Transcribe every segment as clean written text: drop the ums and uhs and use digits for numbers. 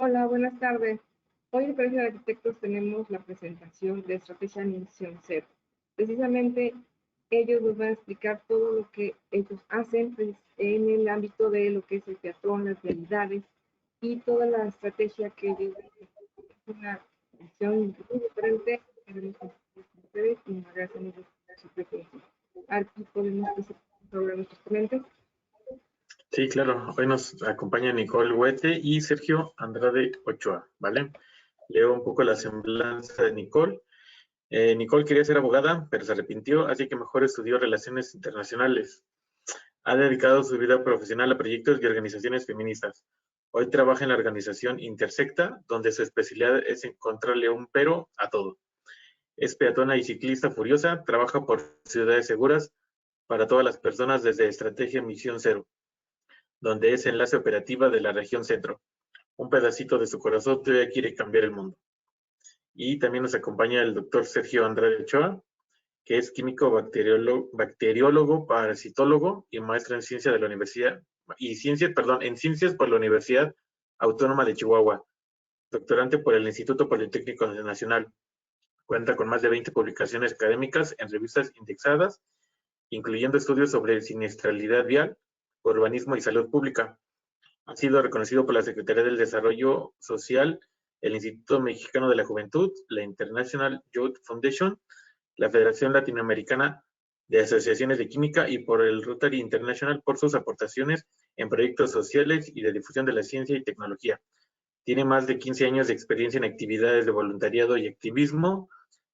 Hola, buenas tardes. Hoy en el Colegio de Arquitectos tenemos la presentación de Estrategia Misión Cero. Precisamente ellos nos van a explicar todo lo que ellos hacen pues, en el ámbito de lo que es el peatón, las vialidades y toda la estrategia que ellos es una visión muy diferente. Queremos compartir con ustedes y nos agradecemos su presencia. Aquí podemos presentar sobre nuestros ponentes. Sí, claro. Hoy nos acompaña Nicole Huete y Sergio Andrade Ochoa, ¿vale? Leo un poco la semblanza de Nicole. Nicole quería ser abogada, pero se arrepintió, así que mejor estudió Relaciones Internacionales. Ha dedicado su vida profesional a proyectos y organizaciones feministas. Hoy trabaja en la organización Intersecta, donde su especialidad es encontrarle un pero a todo. Es peatona y ciclista furiosa, trabaja por ciudades seguras para todas las personas desde Estrategia Misión Cero, donde es enlace operativa de la región centro. Un pedacito de su corazón todavía quiere cambiar el mundo. Y también nos acompaña el doctor Sergio Andrade Ochoa, que es químico bacteriólogo, parasitólogo y maestro en ciencia de la Universidad, en ciencias por la Universidad Autónoma de Chihuahua, doctorante por el Instituto Politécnico Nacional. Cuenta con más de 20 publicaciones académicas en revistas indexadas, incluyendo estudios sobre siniestralidad vial, urbanismo y salud pública. Ha sido reconocido por la Secretaría del Desarrollo Social, el Instituto Mexicano de la Juventud, la International Youth Foundation, la Federación Latinoamericana de Asociaciones de Química y por el Rotary International por sus aportaciones en proyectos sociales y de difusión de la ciencia y tecnología. Tiene más de 15 años de experiencia en actividades de voluntariado y activismo,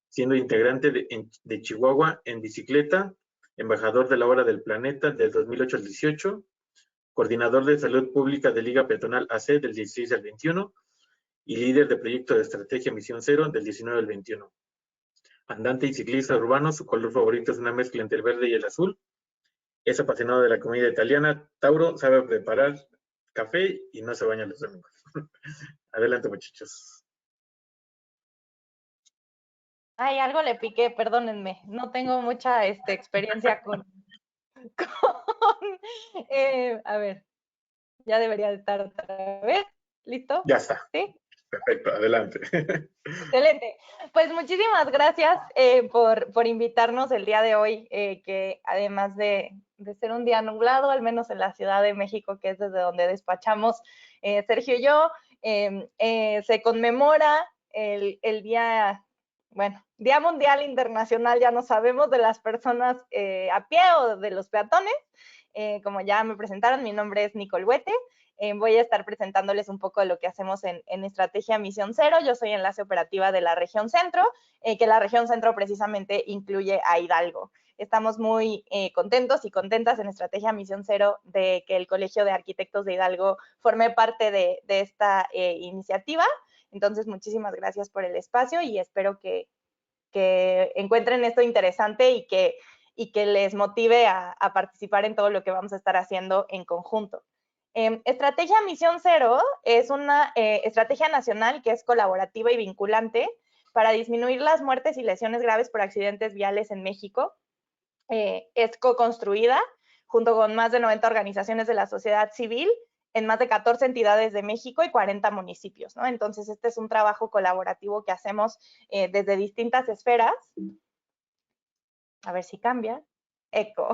siendo integrante de Chihuahua en bicicleta, embajador de la Hora del Planeta del 2008 al 18, coordinador de salud pública de Liga Peatonal AC del 16 al 21 y líder de proyecto de estrategia Misión Cero del 19 al 21. Andante y ciclista urbano, su color favorito es una mezcla entre el verde y el azul. Es apasionado de la comida italiana. Tauro sabe preparar café y no se baña los domingos. Adelante, muchachos. Ay, algo le piqué, perdónenme. No tengo mucha experiencia a ver, ya debería de estar otra vez. ¿Listo? Ya está. ¿Sí? Perfecto, adelante. Excelente. Pues muchísimas gracias por invitarnos el día de hoy, que además de ser un día nublado, al menos en la Ciudad de México, que es desde donde despachamos Sergio y yo, se conmemora el día, bueno, Día Mundial Internacional, ya no sabemos, de las personas a pie o de los peatones. Como ya me presentaron, mi nombre es Nicole Huete. Voy a estar presentándoles un poco de lo que hacemos en Estrategia Misión Cero. Yo soy enlace operativa de la región centro, que la región centro precisamente incluye a Hidalgo. Estamos muy contentos y contentas en Estrategia Misión Cero de que el Colegio de Arquitectos de Hidalgo forme parte de esta iniciativa. Entonces, muchísimas gracias por el espacio y espero que encuentren esto interesante y que les motive a participar en todo lo que vamos a estar haciendo en conjunto. Estrategia Misión Cero es una estrategia nacional que es colaborativa y vinculante para disminuir las muertes y lesiones graves por accidentes viales en México. Es co-construida junto con más de 90 organizaciones de la sociedad civil en más de 14 entidades de México y 40 municipios, ¿no? Entonces, este es un trabajo colaborativo que hacemos desde distintas esferas. A ver si cambia. Eco.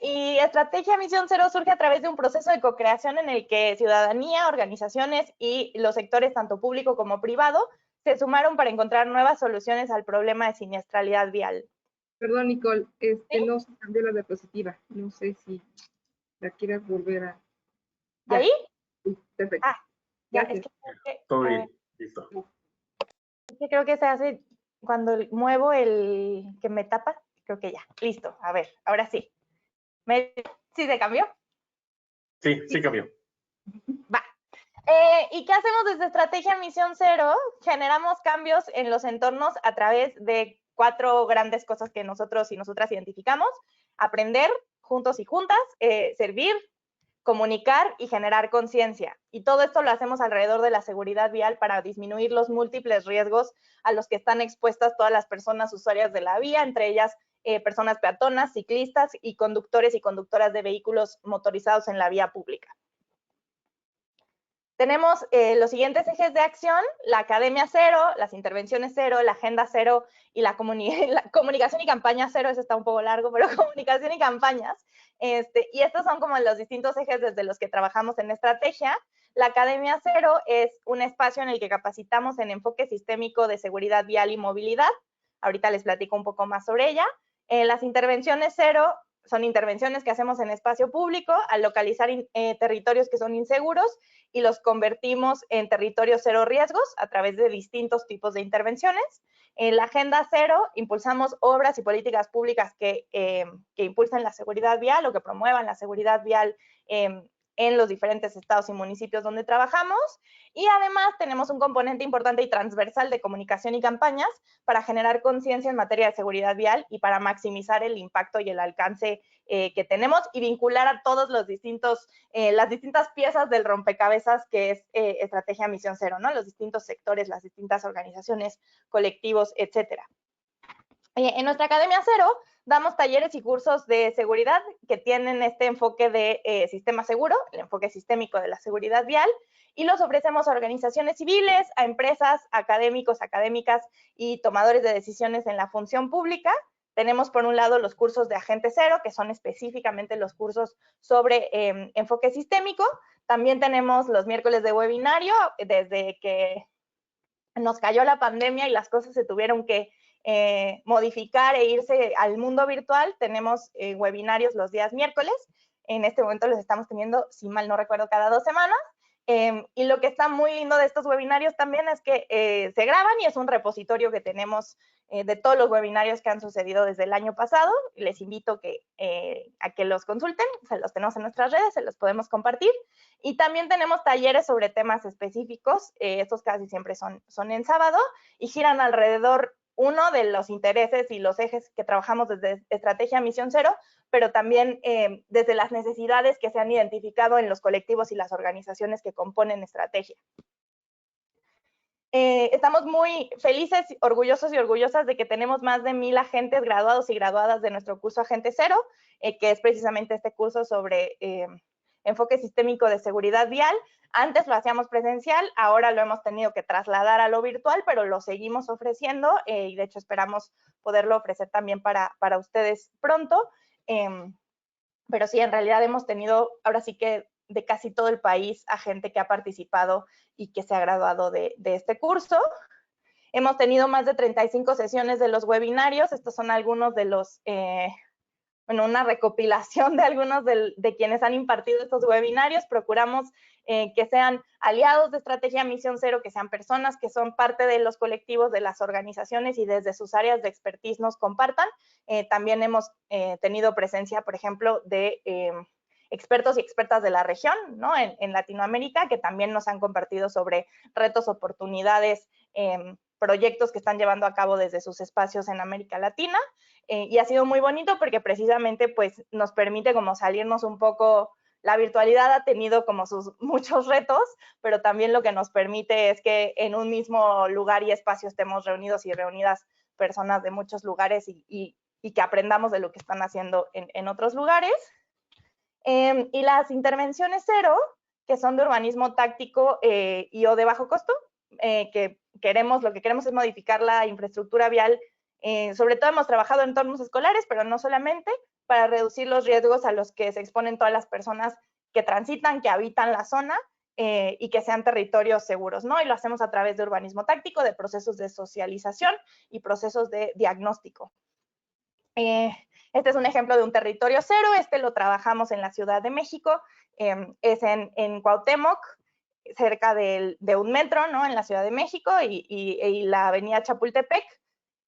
Y Estrategia Misión Cero surge a través de un proceso de co-creación en el que ciudadanía, organizaciones y los sectores tanto público como privado se sumaron para encontrar nuevas soluciones al problema de siniestralidad vial. Perdón, Nicole, ¿Sí? no se cambió la diapositiva. No sé si la quieras volver a... Ya. ¿Ahí? Sí, perfecto. Ah, ya, Gracias. Todo bien, listo. Es que creo que se hace cuando muevo el que me tapa. Creo que ya, listo. A ver, ahora sí. ¿Sí se cambió? Sí, sí cambió. Va. ¿Y qué hacemos desde Estrategia Misión Cero? Generamos cambios en los entornos a través de 4 grandes cosas que nosotros y nosotras identificamos: aprender juntos y juntas, servir, comunicar y generar conciencia. Y todo esto lo hacemos alrededor de la seguridad vial para disminuir los múltiples riesgos a los que están expuestas todas las personas usuarias de la vía, entre ellas personas peatonas, ciclistas y conductores y conductoras de vehículos motorizados en la vía pública. Tenemos los siguientes ejes de acción: la Academia Cero, las intervenciones cero, la Agenda Cero y la comunicación y campaña cero. Eso está un poco largo, pero comunicación y campañas. Y estos son como los distintos ejes desde los que trabajamos en estrategia. La Academia Cero es un espacio en el que capacitamos en enfoque sistémico de seguridad vial y movilidad. Ahorita les platico un poco más sobre ella. Las intervenciones cero son intervenciones que hacemos en espacio público al localizar territorios que son inseguros y los convertimos en territorios cero riesgos a través de distintos tipos de intervenciones. En la Agenda Cero impulsamos obras y políticas públicas que impulsen la seguridad vial o que promuevan la seguridad vial en los diferentes estados y municipios donde trabajamos. Y además tenemos un componente importante y transversal de comunicación y campañas para generar conciencia en materia de seguridad vial y para maximizar el impacto y el alcance que tenemos y vincular a todos los las distintas piezas del rompecabezas que es Estrategia Misión Cero, ¿no? Los distintos sectores, las distintas organizaciones, colectivos, etcétera. En nuestra Academia Cero damos talleres y cursos de seguridad que tienen este enfoque de sistema seguro, el enfoque sistémico de la seguridad vial, y los ofrecemos a organizaciones civiles, a empresas, académicos, académicas y tomadores de decisiones en la función pública. Tenemos por un lado los cursos de Agente Cero, que son específicamente los cursos sobre enfoque sistémico. También tenemos los miércoles de webinario, desde que nos cayó la pandemia y las cosas se tuvieron que modificar e irse al mundo virtual. Tenemos webinarios los días miércoles. En este momento los estamos teniendo, si mal no recuerdo, cada 2 semanas. Y lo que está muy lindo de estos webinarios también es que se graban y es un repositorio que tenemos de todos los webinarios que han sucedido desde el año pasado. Les invito a que los consulten, se los tenemos en nuestras redes, se los podemos compartir. Y también tenemos talleres sobre temas específicos, estos casi siempre son en sábado y giran alrededor, uno, de los intereses y los ejes que trabajamos desde Estrategia Misión Cero, pero también desde las necesidades que se han identificado en los colectivos y las organizaciones que componen Estrategia. Estamos muy felices, orgullosos y orgullosas de que tenemos más de 1000 agentes graduados y graduadas de nuestro curso Agente Cero, que es precisamente este curso sobre enfoque sistémico de seguridad vial. Antes lo hacíamos presencial, ahora lo hemos tenido que trasladar a lo virtual, pero lo seguimos ofreciendo y de hecho esperamos poderlo ofrecer también para ustedes pronto. Pero sí, en realidad hemos tenido, ahora sí que de casi todo el país, a gente que ha participado y que se ha graduado de este curso. Hemos tenido más de 35 sesiones de los webinarios. Estos son algunos de los, una recopilación de algunos de quienes han impartido estos webinarios. Procuramos que sean aliados de Estrategia Misión Cero, que sean personas que son parte de los colectivos, de las organizaciones y desde sus áreas de expertise nos compartan. También hemos tenido presencia, por ejemplo, de expertos y expertas de la región, ¿no? En Latinoamérica, que también nos han compartido sobre retos, oportunidades, proyectos que están llevando a cabo desde sus espacios en América Latina. Y ha sido muy bonito porque precisamente pues nos permite como salirnos un poco. La virtualidad ha tenido como sus muchos retos, pero también lo que nos permite es que en un mismo lugar y espacio estemos reunidos y reunidas personas de muchos lugares y que aprendamos de lo que están haciendo en otros lugares. Y las intervenciones cero, que son de urbanismo táctico y o de bajo costo, que lo que queremos es modificar la infraestructura vial. Sobre todo hemos trabajado en entornos escolares, pero no solamente, para reducir los riesgos a los que se exponen todas las personas que transitan, que habitan la zona y que sean territorios seguros, ¿no? Y lo hacemos a través de urbanismo táctico, de procesos de socialización y procesos de diagnóstico. Este es un ejemplo de un territorio cero. Este lo trabajamos en la Ciudad de México, es en Cuauhtémoc, cerca de un metro, ¿no? En la Ciudad de México y la avenida Chapultepec.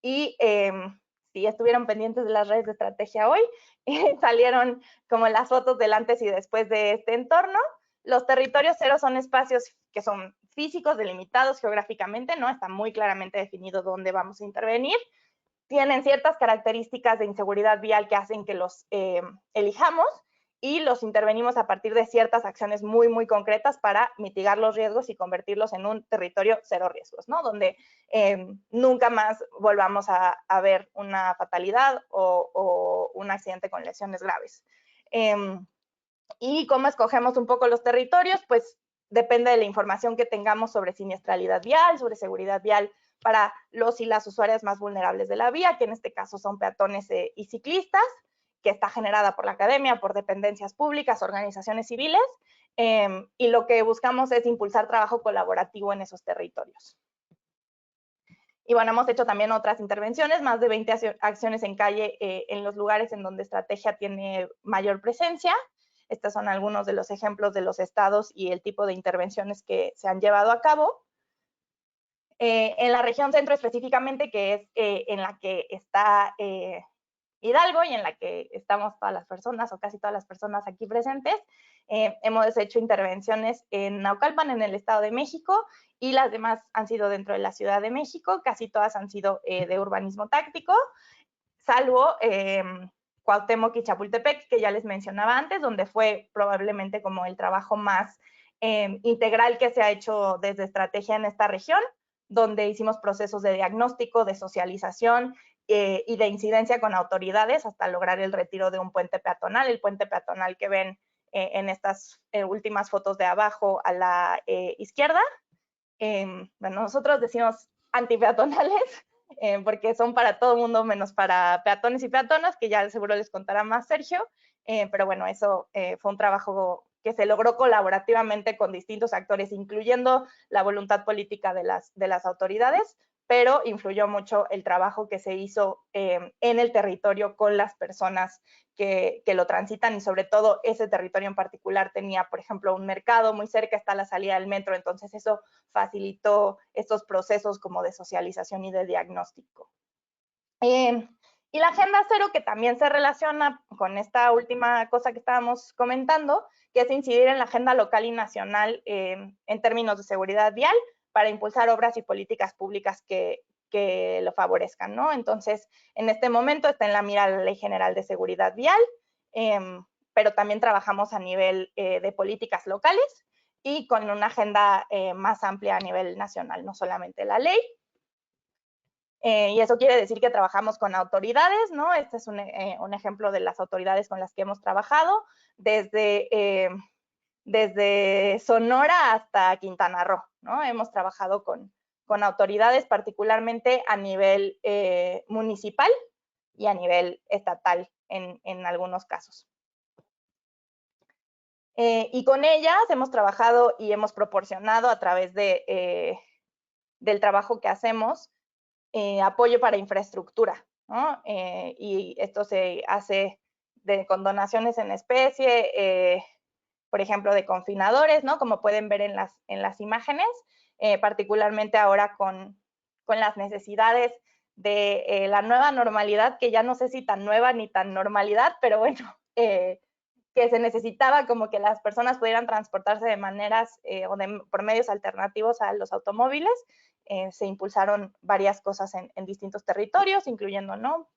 Y si estuvieron pendientes de las redes de estrategia hoy, salieron como las fotos del antes y después de este entorno. Los territorios cero son espacios que son físicos, delimitados geográficamente, ¿no? Está muy claramente definido dónde vamos a intervenir. Tienen ciertas características de inseguridad vial que hacen que los elijamos y los intervenimos a partir de ciertas acciones muy, muy concretas para mitigar los riesgos y convertirlos en un territorio cero riesgos, ¿no? Donde nunca más volvamos a ver una fatalidad o un accidente con lesiones graves. ¿Y cómo escogemos un poco los territorios? Pues depende de la información que tengamos sobre siniestralidad vial, sobre seguridad vial para los y las usuarias más vulnerables de la vía, que en este caso son peatones y ciclistas, que está generada por la academia, por dependencias públicas, organizaciones civiles, y lo que buscamos es impulsar trabajo colaborativo en esos territorios. Y bueno, hemos hecho también otras intervenciones, más de 20 acciones en calle en los lugares en donde estrategia tiene mayor presencia. Estos son algunos de los ejemplos de los estados y el tipo de intervenciones que se han llevado a cabo. En la región centro específicamente, que es en la que está Hidalgo y en la que estamos todas las personas o casi todas las personas aquí presentes, hemos hecho intervenciones en Naucalpan, en el Estado de México, y las demás han sido dentro de la Ciudad de México, casi todas han sido de urbanismo táctico, salvo Cuauhtémoc y Chapultepec, que ya les mencionaba antes, donde fue probablemente como el trabajo más integral que se ha hecho desde estrategia en esta región, donde hicimos procesos de diagnóstico, de socialización y de incidencia con autoridades hasta lograr el retiro de un puente peatonal, el puente peatonal que ven en estas últimas fotos de abajo a la izquierda. Bueno, nosotros decimos antipeatonales, porque son para todo el mundo menos para peatones y peatonas, que ya seguro les contará más Sergio, pero bueno, eso fue un trabajo que se logró colaborativamente con distintos actores, incluyendo la voluntad política de las autoridades, pero influyó mucho el trabajo que se hizo en el territorio con las personas que lo transitan, y sobre todo ese territorio en particular tenía, por ejemplo, un mercado muy cerca, está la salida del metro, entonces eso facilitó estos procesos como de socialización y de diagnóstico. Y la Agenda Cero, que también se relaciona con esta última cosa que estábamos comentando, que es incidir en la agenda local y nacional en términos de seguridad vial para impulsar obras y políticas públicas que lo favorezcan, ¿no? Entonces, en este momento está en la mira la Ley General de Seguridad Vial, pero también trabajamos a nivel de políticas locales y con una agenda más amplia a nivel nacional, no solamente la ley. Y eso quiere decir que trabajamos con autoridades, ¿no? Este es un ejemplo de las autoridades con las que hemos trabajado, desde Sonora hasta Quintana Roo, ¿no? Hemos trabajado con autoridades, particularmente a nivel municipal y a nivel estatal en algunos casos. Y con ellas hemos trabajado y hemos proporcionado a través del trabajo que hacemos apoyo para infraestructura, ¿no? Y esto se hace con donaciones en especie, por ejemplo, de confinadores, ¿no? Como pueden ver en las imágenes, particularmente ahora con las necesidades de la nueva normalidad, que ya no sé si tan nueva ni tan normalidad, pero bueno, que se necesitaba como que las personas pudieran transportarse de maneras o por medios alternativos a los automóviles. Se impulsaron varias cosas en distintos territorios, incluyendo, ¿no?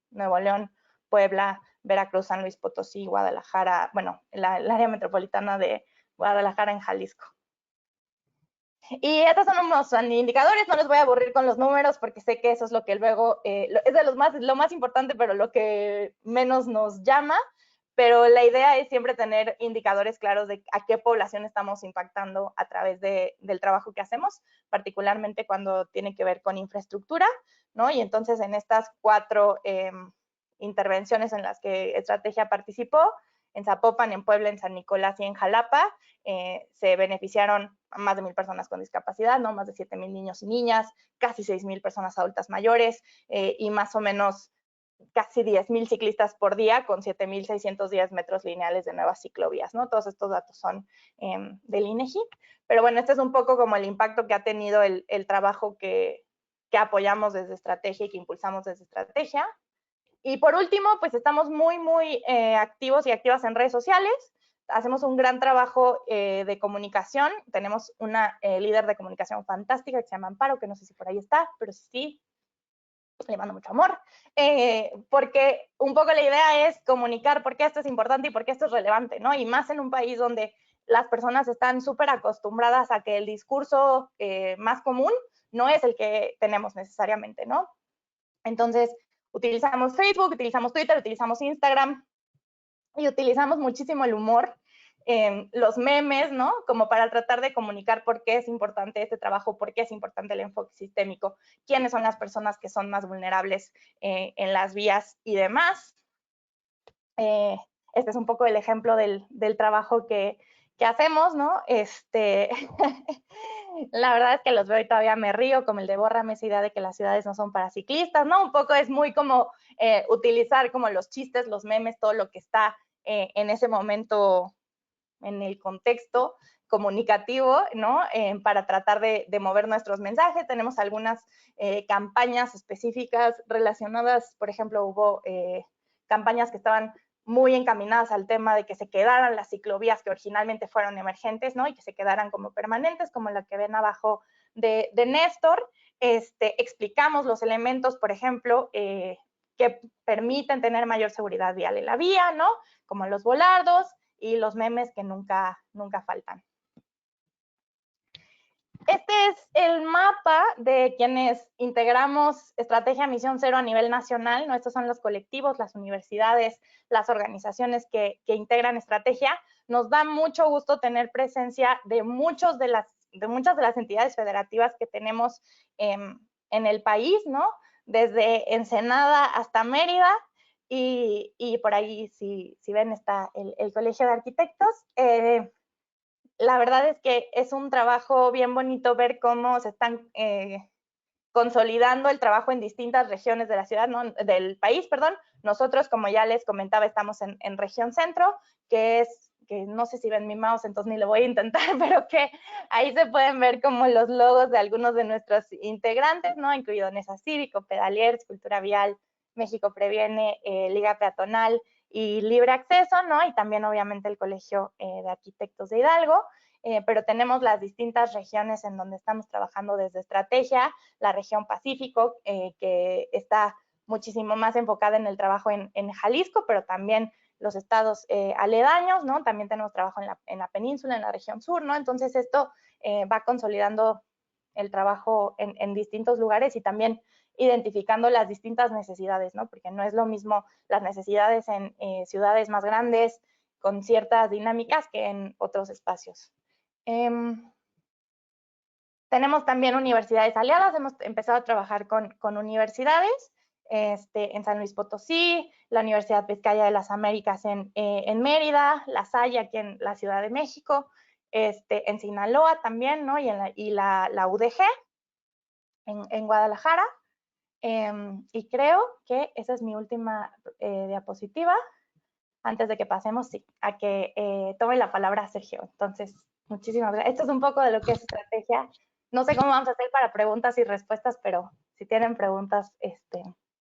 Nuevo León, Puebla, Veracruz, San Luis Potosí, Guadalajara, bueno, el área metropolitana de Guadalajara en Jalisco. Y estos son unos indicadores, no les voy a aburrir con los números porque sé que eso es lo que luego es de lo más importante, pero lo que menos nos llama. Pero la idea es siempre tener indicadores claros de a qué población estamos impactando a través del trabajo que hacemos, particularmente cuando tiene que ver con infraestructura, ¿no? Y entonces en estas 4 intervenciones en las que Estrategia participó, en Zapopan, en Puebla, en San Nicolás y en Jalapa, se beneficiaron a más de 1,000 personas con discapacidad, ¿no? Más de 7,000 niños y niñas, casi 6,000 personas adultas mayores y más o menos casi 10,000 ciclistas por día con 7,610 metros lineales de nuevas ciclovías, ¿no? Todos estos datos son del INEGI. Pero bueno, este es un poco como el impacto que ha tenido el trabajo que apoyamos desde Estrategia y que impulsamos desde Estrategia. Y por último, pues estamos muy, muy activos y activas en redes sociales. Hacemos un gran trabajo de comunicación. Tenemos una líder de comunicación fantástica que se llama Amparo, que no sé si por ahí está, pero sí, le mando mucho amor, porque un poco la idea es comunicar por qué esto es importante y por qué esto es relevante, ¿no? Y más en un país donde las personas están súper acostumbradas a que el discurso más común no es el que tenemos necesariamente, ¿no? Entonces, utilizamos Facebook, utilizamos Twitter, utilizamos Instagram y utilizamos muchísimo el humor los memes, ¿no? Como para tratar de comunicar por qué es importante este trabajo, por qué es importante el enfoque sistémico, quiénes son las personas que son más vulnerables en las vías y demás. Este es un poco el ejemplo del trabajo que hacemos, ¿no? La verdad es que los veo y todavía me río, como el de bórrame esa idea de que las ciudades no son para ciclistas, ¿no? Un poco es muy como utilizar como los chistes, los memes, todo lo que está en ese momento en el contexto comunicativo, ¿no? Para tratar de mover nuestros mensajes. Tenemos algunas campañas específicas relacionadas, por ejemplo, hubo campañas que estaban muy encaminadas al tema de que se quedaran las ciclovías que originalmente fueron emergentes, ¿no? Y que se quedaran como permanentes, como la que ven abajo de Néstor. Explicamos los elementos, por ejemplo, que permiten tener mayor seguridad vial en la vía, ¿no? Como los volardos y los memes que nunca faltan. Este es el mapa de quienes integramos Estrategia Misión Cero a nivel nacional, ¿no? Estos son los colectivos, las universidades, las organizaciones que integran Estrategia. Nos da mucho gusto tener presencia de muchas de las entidades federativas que tenemos en el país, ¿no? Desde Ensenada hasta Mérida, y por ahí, si ven, está el Colegio de Arquitectos. La verdad es que es un trabajo bien bonito ver cómo se están consolidando el trabajo en distintas regiones de la ciudad, ¿no? Del país, perdón. Nosotros, como ya les comentaba, estamos en región centro, que no sé si ven mi mouse, entonces ni lo voy a intentar, pero que ahí se pueden ver como los logos de algunos de nuestros integrantes, ¿no? Incluido Nesa Cívico, Pedaliers, Cultura Vial, México Previene, Liga Peatonal y Libre Acceso, ¿no? Y también obviamente el Colegio de Arquitectos de Hidalgo. Pero tenemos las distintas regiones en donde estamos trabajando desde Estrategia, la región Pacífico, que está muchísimo más enfocada en el trabajo en Jalisco, pero también los estados aledaños, ¿no? También tenemos trabajo en la península, en la región sur, ¿no? Entonces esto va consolidando el trabajo en distintos lugares y también identificando las distintas necesidades, ¿no? Porque no es lo mismo las necesidades en ciudades más grandes con ciertas dinámicas que en otros espacios. Tenemos también universidades aliadas, hemos empezado a trabajar con universidades, en San Luis Potosí, la Universidad Vizcaya de las Américas en Mérida, La Salle aquí en la Ciudad de México, en Sinaloa también, ¿no? Y la UDG en Guadalajara. Y creo que esa es mi última diapositiva, antes de que pasemos, sí, a que tome la palabra Sergio. Entonces, muchísimas gracias. Esto es un poco de lo que es Estrategia. No sé cómo vamos a hacer para preguntas y respuestas, pero si tienen preguntas,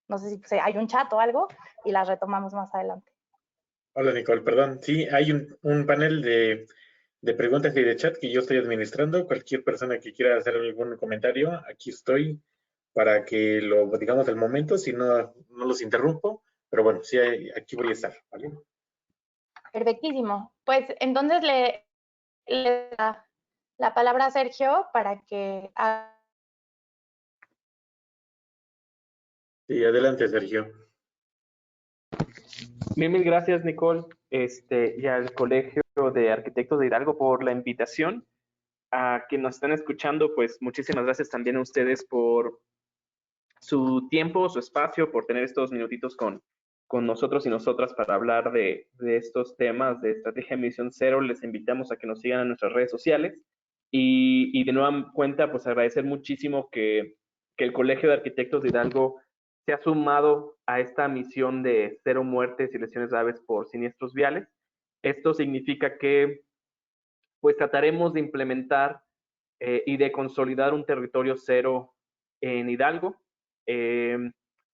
no sé si hay un chat o algo y las retomamos más adelante. Hola, Nicole, perdón. Sí, hay un panel de preguntas y de chat que yo estoy administrando. Cualquier persona que quiera hacer algún comentario, aquí estoy para que lo digamos al momento, si no los interrumpo. Pero bueno, sí, aquí voy a estar, ¿vale? Perfectísimo. Pues entonces le da la palabra a Sergio para que haga. Sí, adelante, Sergio. Mil gracias, Nicole, y al Colegio de Arquitectos de Hidalgo por la invitación. A quienes nos están escuchando, pues muchísimas gracias también a ustedes por su tiempo, su espacio, por tener estos minutitos con nosotros y nosotras para hablar de estos temas de Estrategia Misión Cero. Les invitamos a que nos sigan en nuestras redes sociales y de nueva cuenta, pues agradecer muchísimo que el Colegio de Arquitectos de Hidalgo se ha sumado a esta misión de cero muertes y lesiones graves por siniestros viales. Esto significa que pues trataremos de implementar y de consolidar un territorio cero en Hidalgo,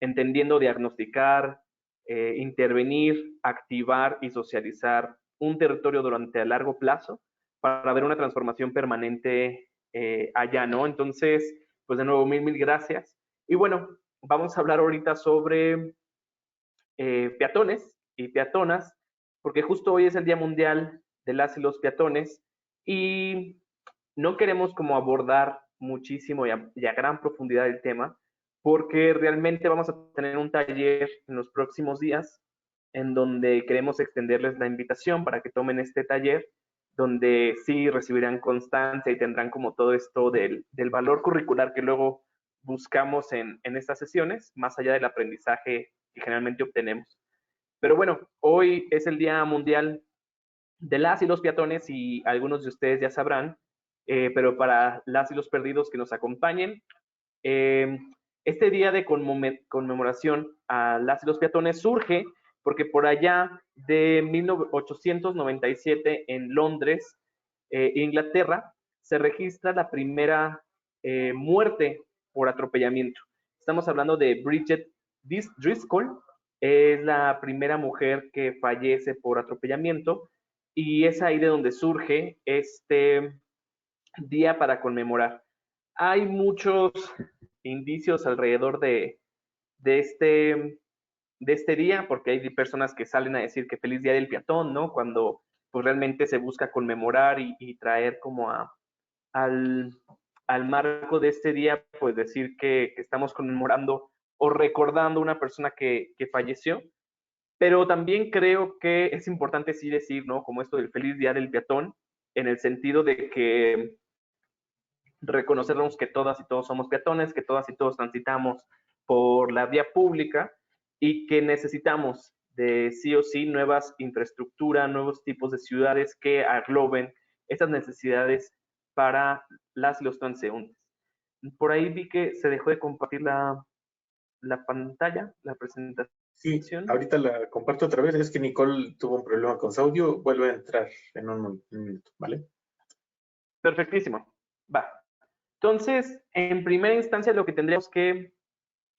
entendiendo diagnosticar, intervenir, activar y socializar un territorio durante a largo plazo para ver una transformación permanente allá, ¿no? Entonces, pues de nuevo, mil gracias. Y bueno, vamos a hablar ahorita sobre peatones y peatonas, porque justo hoy es el Día Mundial de las y los Peatones y no queremos como abordar muchísimo y a gran profundidad el tema, porque realmente vamos a tener un taller en los próximos días en donde queremos extenderles la invitación para que tomen este taller, donde sí recibirán constancia y tendrán como todo esto del valor curricular que luego buscamos en estas sesiones, más allá del aprendizaje que generalmente obtenemos. Pero bueno, hoy es el Día Mundial de las y los peatones y algunos de ustedes ya sabrán, pero para las y los perdidos que nos acompañen, este día de conmemoración a las y los peatones surge porque por allá de 1897 en Londres, Inglaterra, se registra la primera muerte por atropellamiento. Estamos hablando de Bridget Driscoll, es la primera mujer que fallece por atropellamiento y es ahí de donde surge este día para conmemorar. Hay muchos indicios alrededor de este día, porque hay personas que salen a decir que feliz día del peatón, ¿no? Cuando pues realmente se busca conmemorar y traer como al marco de este día, pues decir que estamos conmemorando o recordando a una persona que falleció. Pero también creo que es importante sí decir, ¿no? Como esto del feliz día del peatón, en el sentido de que reconocernos que todas y todos somos peatones, que todas y todos transitamos por la vía pública y que necesitamos de sí o sí nuevas infraestructuras, nuevos tipos de ciudades que agloben estas necesidades para las y los transeúntes. Por ahí vi que se dejó de compartir la pantalla, la presentación. Sí, ahorita la comparto otra vez. Es que Nicole tuvo un problema con su audio. Vuelve a entrar en un minuto, ¿vale? Perfectísimo. Va. Entonces, en primera instancia, lo que tendríamos que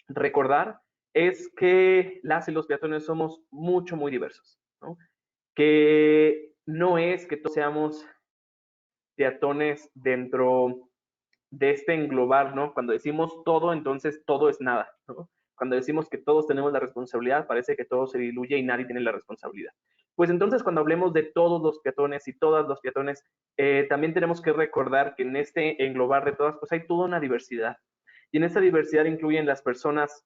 recordar es que las y los peatones somos muy diversos, ¿no? Que no es que todos seamos peatones dentro de este englobar, ¿no? Cuando decimos todo, entonces todo es nada, ¿no? Cuando decimos que todos tenemos la responsabilidad, parece que todo se diluye y nadie tiene la responsabilidad. Pues entonces, cuando hablemos de todos los peatones y todas los peatones, también tenemos que recordar que en este englobar de todas, pues hay toda una diversidad. Y en esta diversidad incluyen las personas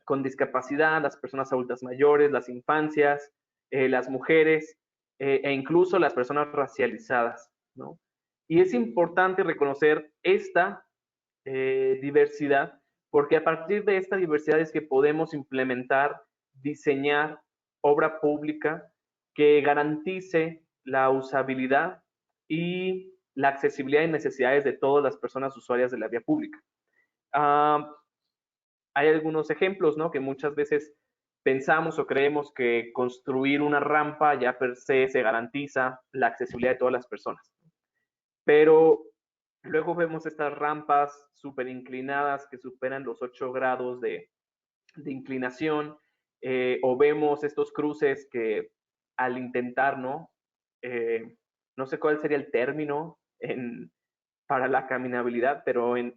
con discapacidad, las personas adultas mayores, las infancias, las mujeres e incluso las personas racializadas, ¿no? Y es importante reconocer esta diversidad, porque a partir de esta diversidad es que podemos implementar, diseñar obra pública que garantice la usabilidad y la accesibilidad y necesidades de todas las personas usuarias de la vía pública. Hay algunos ejemplos, ¿no? Que muchas veces pensamos o creemos que construir una rampa ya per se garantiza la accesibilidad de todas las personas. Pero luego vemos estas rampas súper inclinadas que superan los 8 grados de inclinación, o vemos estos cruces que al intentar, ¿no? No sé cuál sería el término para la caminabilidad, pero en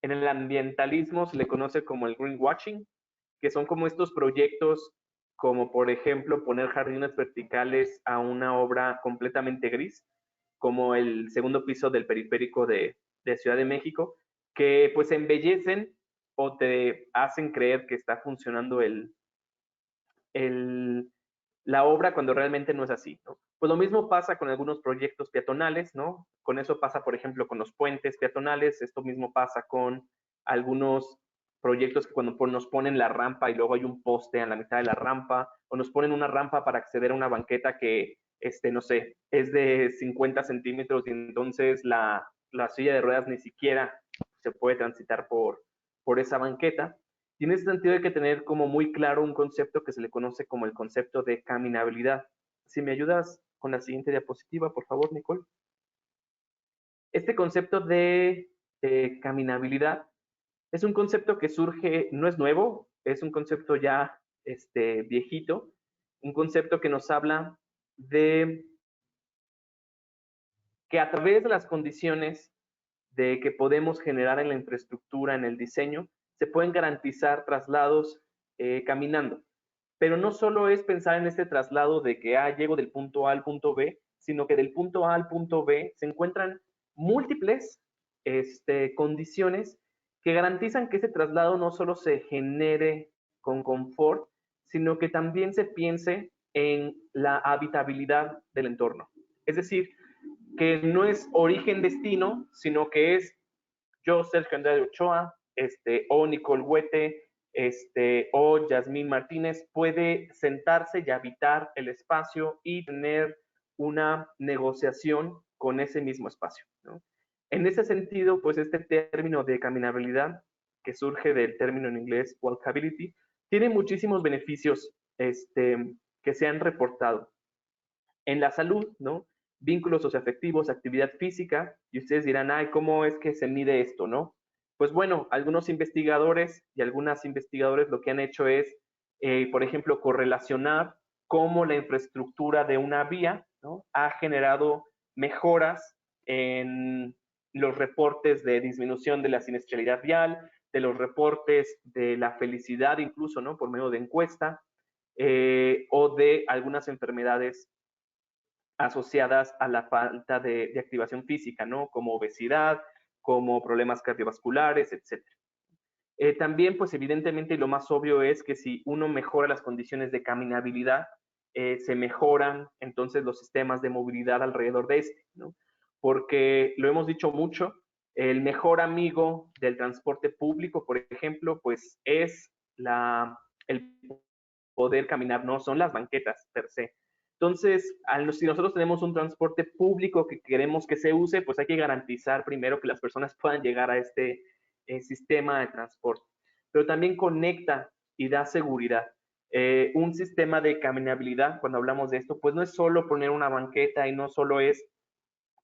el ambientalismo se le conoce como el greenwashing, que son como estos proyectos, como por ejemplo poner jardines verticales a una obra completamente gris, como el segundo piso del periférico de Ciudad de México, que pues embellecen o te hacen creer que está funcionando la obra cuando realmente no es así, ¿no? Pues lo mismo pasa con algunos proyectos peatonales, ¿no? Con eso pasa, por ejemplo, con los puentes peatonales, esto mismo pasa con algunos proyectos que cuando nos ponen la rampa y luego hay un poste en la mitad de la rampa, o nos ponen una rampa para acceder a una banqueta que, no sé, es de 50 centímetros y entonces la silla de ruedas ni siquiera se puede transitar por esa banqueta. Y en ese sentido hay que tener como muy claro un concepto que se le conoce como el concepto de caminabilidad. Si me ayudas con la siguiente diapositiva, por favor, Nicole. Este concepto de caminabilidad es un concepto que surge, no es nuevo, es un concepto ya viejito, un concepto que nos habla de que a través de las condiciones de que podemos generar en la infraestructura, en el diseño, se pueden garantizar traslados caminando. Pero no solo es pensar en este traslado de que llego del punto A al punto B, sino que del punto A al punto B se encuentran múltiples condiciones que garantizan que ese traslado no solo se genere con confort, sino que también se piense en la habitabilidad del entorno. Es decir, que no es origen-destino, sino que es yo, Sergio Andrade Ochoa, o Nicole Huete, o Yasmín Martínez, puede sentarse y habitar el espacio y tener una negociación con ese mismo espacio, ¿no? En ese sentido, pues este término de caminabilidad, que surge del término en inglés walkability, tiene muchísimos beneficios que se han reportado. En la salud, ¿no? Vínculos socioafectivos, actividad física, y ustedes dirán, ay, ¿cómo es que se mide esto, no? Pues bueno, algunos investigadores y algunas investigadores lo que han hecho es, por ejemplo, correlacionar cómo la infraestructura de una vía, ¿no?, ha generado mejoras en los reportes de disminución de la siniestralidad vial, de los reportes de la felicidad incluso, ¿no?, por medio de encuesta, o de algunas enfermedades asociadas a la falta de activación física, ¿no?, como obesidad, como problemas cardiovasculares, etc. También, pues evidentemente, y lo más obvio es que si uno mejora las condiciones de caminabilidad, se mejoran entonces los sistemas de movilidad alrededor de este, ¿no? Porque lo hemos dicho mucho, el mejor amigo del transporte público, por ejemplo, pues es el poder caminar, no son las banquetas per se. Entonces, si nosotros tenemos un transporte público que queremos que se use, pues hay que garantizar primero que las personas puedan llegar a este sistema de transporte. Pero también conecta y da seguridad. Un sistema de caminabilidad, cuando hablamos de esto, pues no es solo poner una banqueta y no solo es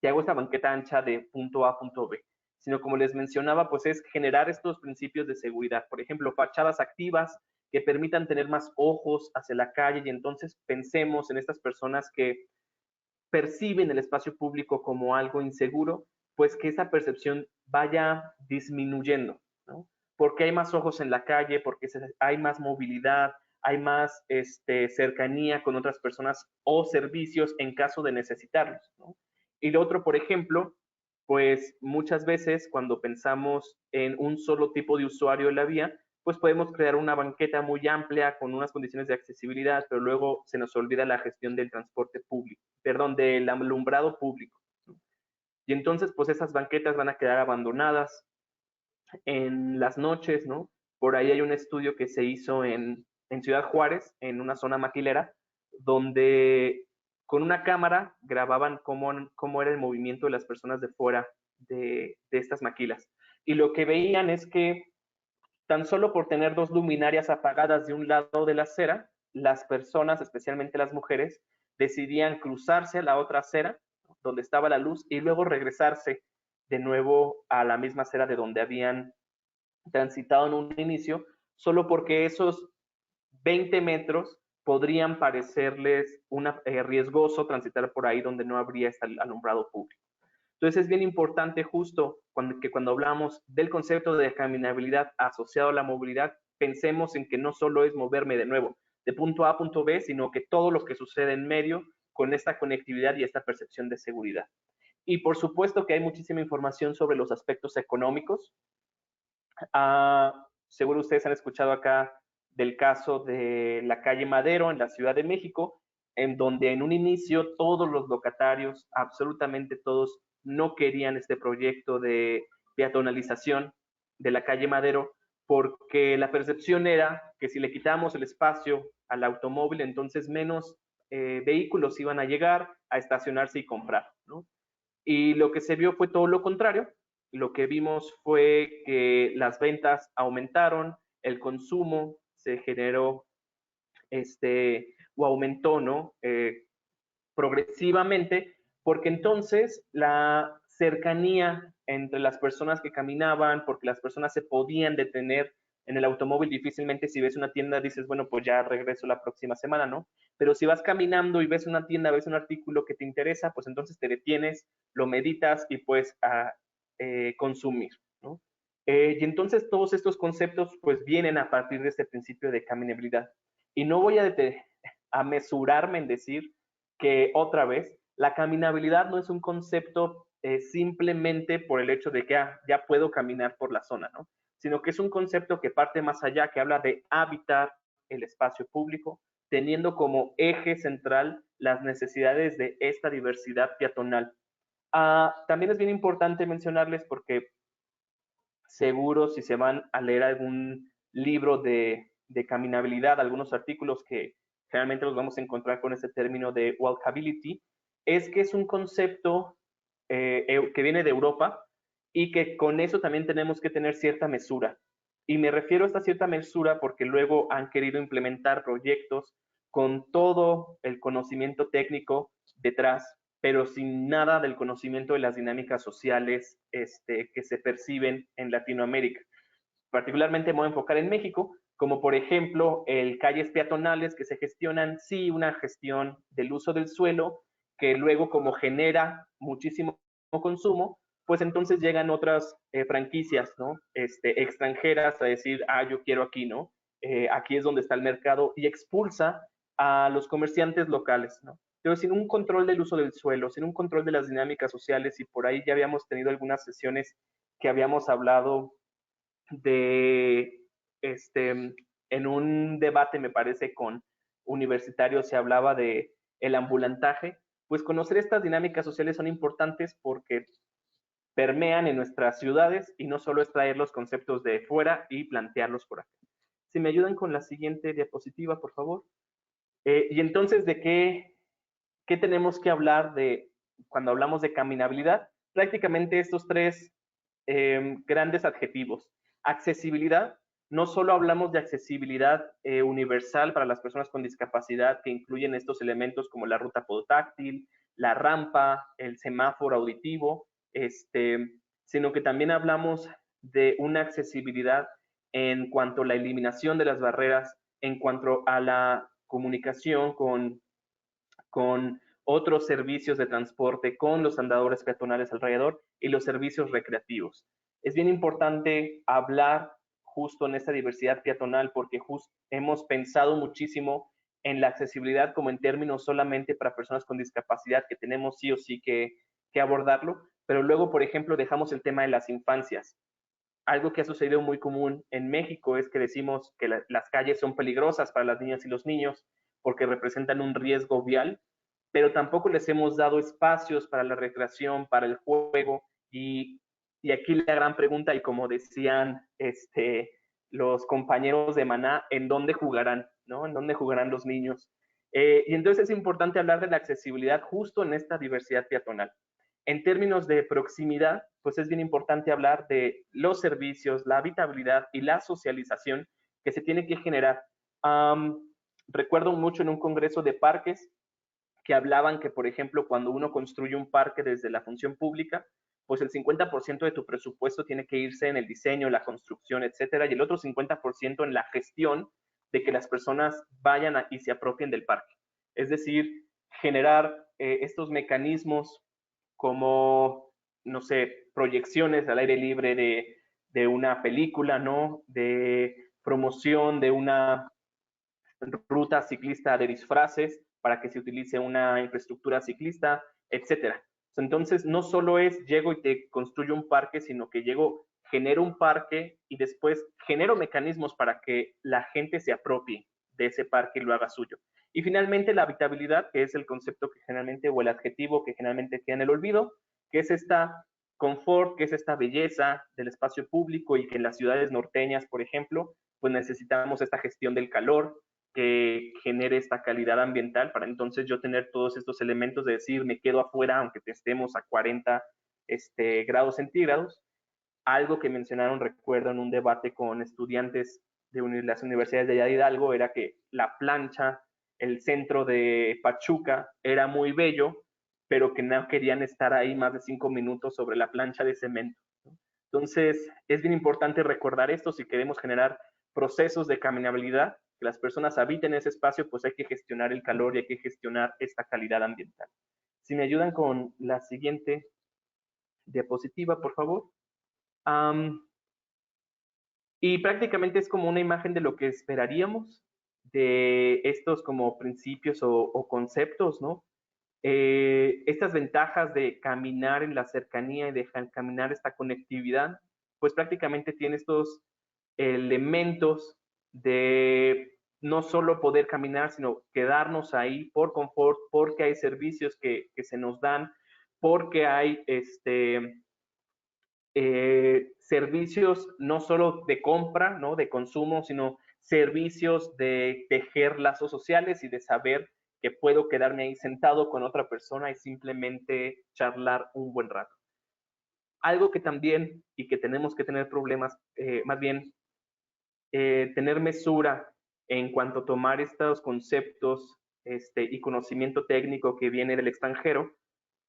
que hago esta banqueta ancha de punto A a punto B, sino como les mencionaba, pues es generar estos principios de seguridad. Por ejemplo, fachadas activas que permitan tener más ojos hacia la calle, y entonces pensemos en estas personas que perciben el espacio público como algo inseguro, pues que esa percepción vaya disminuyendo, ¿no? Porque hay más ojos en la calle, porque hay más movilidad, hay más cercanía con otras personas o servicios en caso de necesitarlos, ¿no? Y lo otro, por ejemplo, pues muchas veces cuando pensamos en un solo tipo de usuario en la vía, pues podemos crear una banqueta muy amplia con unas condiciones de accesibilidad, pero luego se nos olvida la gestión del transporte público, perdón, del alumbrado público, ¿no? Y entonces, pues esas banquetas van a quedar abandonadas en las noches, ¿no? Por ahí hay un estudio que se hizo en Ciudad Juárez, en una zona maquilera, donde con una cámara grababan cómo era el movimiento de las personas de fuera de estas maquilas. Y lo que veían es que tan solo por tener dos luminarias apagadas de un lado de la acera, las personas, especialmente las mujeres, decidían cruzarse a la otra acera, donde estaba la luz, y luego regresarse de nuevo a la misma acera de donde habían transitado en un inicio, solo porque esos 20 metros podrían parecerles riesgoso transitar por ahí donde no habría este alumbrado público. Entonces es bien importante justo cuando hablamos del concepto de caminabilidad asociado a la movilidad, pensemos en que no solo es moverme de nuevo de punto A a punto B, sino que todo lo que sucede en medio con esta conectividad y esta percepción de seguridad. Y por supuesto que hay muchísima información sobre los aspectos económicos. Seguro ustedes han escuchado acá del caso de la calle Madero en la Ciudad de México, en donde en un inicio todos los locatarios, absolutamente todos, no querían este proyecto de peatonalización de la calle Madero, porque la percepción era que si le quitábamos el espacio al automóvil, entonces menos vehículos iban a llegar a estacionarse y comprar, ¿no? Y lo que se vio fue todo lo contrario. Lo que vimos fue que las ventas aumentaron, el consumo se generó o aumentó, ¿no? Progresivamente, porque entonces la cercanía entre las personas que caminaban, porque las personas se podían detener en el automóvil, difícilmente si ves una tienda dices, bueno, pues ya regreso la próxima semana, ¿no? Pero si vas caminando y ves una tienda, ves un artículo que te interesa, pues entonces te detienes, lo meditas y puedes consumir, ¿no? Y entonces todos estos conceptos pues vienen a partir de este principio de caminabilidad. Y no voy a mesurarme en decir que otra vez, la caminabilidad no es un concepto simplemente por el hecho de que ya puedo caminar por la zona, ¿no? Sino que es un concepto que parte más allá, que habla de hábitat, el espacio público, teniendo como eje central las necesidades de esta diversidad peatonal. También es bien importante mencionarles porque seguro si se van a leer algún libro de caminabilidad, algunos artículos que generalmente los vamos a encontrar con este término de walkability, es que es un concepto que viene de Europa y que con eso también tenemos que tener cierta mesura. Y me refiero a esta cierta mesura porque luego han querido implementar proyectos con todo el conocimiento técnico detrás, pero sin nada del conocimiento de las dinámicas sociales que se perciben en Latinoamérica. Particularmente me voy a enfocar en México, como por ejemplo calles peatonales que se gestionan, sí, una gestión del uso del suelo, que luego como genera muchísimo consumo, pues entonces llegan otras franquicias, ¿no? Extranjeras a decir, yo quiero aquí, ¿no? Aquí es donde está el mercado y expulsa a los comerciantes locales, ¿no? Pero sin un control del uso del suelo, sin un control de las dinámicas sociales, y por ahí ya habíamos tenido algunas sesiones que habíamos hablado de, en un debate, me parece, con universitarios se hablaba de el ambulantaje, pues conocer estas dinámicas sociales son importantes porque permean en nuestras ciudades y no solo es traer los conceptos de fuera y plantearlos por acá. Si me ayudan con la siguiente diapositiva, por favor. Y entonces, ¿de qué tenemos que hablar cuando hablamos de caminabilidad? Prácticamente estos tres grandes adjetivos. Accesibilidad, no solo hablamos de accesibilidad universal para las personas con discapacidad, que incluyen estos elementos como la ruta podotáctil, la rampa, el semáforo auditivo, sino que también hablamos de una accesibilidad en cuanto a la eliminación de las barreras, en cuanto a la comunicación con otros servicios de transporte, con los andadores peatonales alrededor y los servicios recreativos. Es bien importante hablar justo en esta diversidad peatonal porque hemos pensado muchísimo en la accesibilidad como en términos solamente para personas con discapacidad, que tenemos sí o sí que abordarlo, pero luego, por ejemplo, dejamos el tema de las infancias. Algo que ha sucedido muy común en México es que decimos que las calles son peligrosas para las niñas y los niños porque representan un riesgo vial, pero tampoco les hemos dado espacios para la recreación, para el juego, y aquí la gran pregunta, y como decían los compañeros de Maná, ¿en dónde jugarán? ¿No? ¿En dónde jugarán los niños? Y entonces es importante hablar de la accesibilidad justo en esta diversidad peatonal. En términos de proximidad, pues es bien importante hablar de los servicios, la habitabilidad y la socialización que se tiene que generar. Recuerdo mucho en un congreso de parques que hablaban que, por ejemplo, cuando uno construye un parque desde la función pública, pues el 50% de tu presupuesto tiene que irse en el diseño, la construcción, etcétera, y el otro 50% en la gestión de que las personas vayan y se apropien del parque. Es decir, generar estos mecanismos como, no sé, proyecciones al aire libre de una película, ¿no? De promoción de una ruta ciclista de disfraces para que se utilice una infraestructura ciclista, etcétera. Entonces, no solo es llego y te construyo un parque, sino que llego, genero un parque y después genero mecanismos para que la gente se apropie de ese parque y lo haga suyo. Y finalmente la habitabilidad, que es el concepto que generalmente, o el adjetivo que generalmente queda en el olvido, que es esta confort, que es esta belleza del espacio público y que en las ciudades norteñas, por ejemplo, pues necesitamos esta gestión del calor, que genere esta calidad ambiental para entonces yo tener todos estos elementos de decir me quedo afuera aunque estemos a 40 grados centígrados. Algo que mencionaron, recuerdo, en un debate con estudiantes de las universidades de allá de Hidalgo, era que la plancha, el centro de Pachuca era muy bello, pero que no querían estar ahí más de 5 minutos sobre la plancha de cemento. Entonces, es bien importante recordar esto si queremos generar procesos de caminabilidad, que las personas habiten ese espacio, pues hay que gestionar el calor y hay que gestionar esta calidad ambiental. Si me ayudan con la siguiente diapositiva, por favor. Y prácticamente es como una imagen de lo que esperaríamos de estos como principios o conceptos, ¿no? Estas ventajas de caminar en la cercanía y de caminar esta conectividad, pues prácticamente tiene estos elementos de no solo poder caminar, sino quedarnos ahí por confort, porque hay servicios que se nos dan, porque hay servicios no solo de compra, ¿no? De consumo, sino servicios de tejer lazos sociales y de saber que puedo quedarme ahí sentado con otra persona y simplemente charlar un buen rato. Algo que también, y que tenemos que tener problemas, más bien tener mesura en cuanto a tomar estos conceptos y conocimiento técnico que viene del extranjero,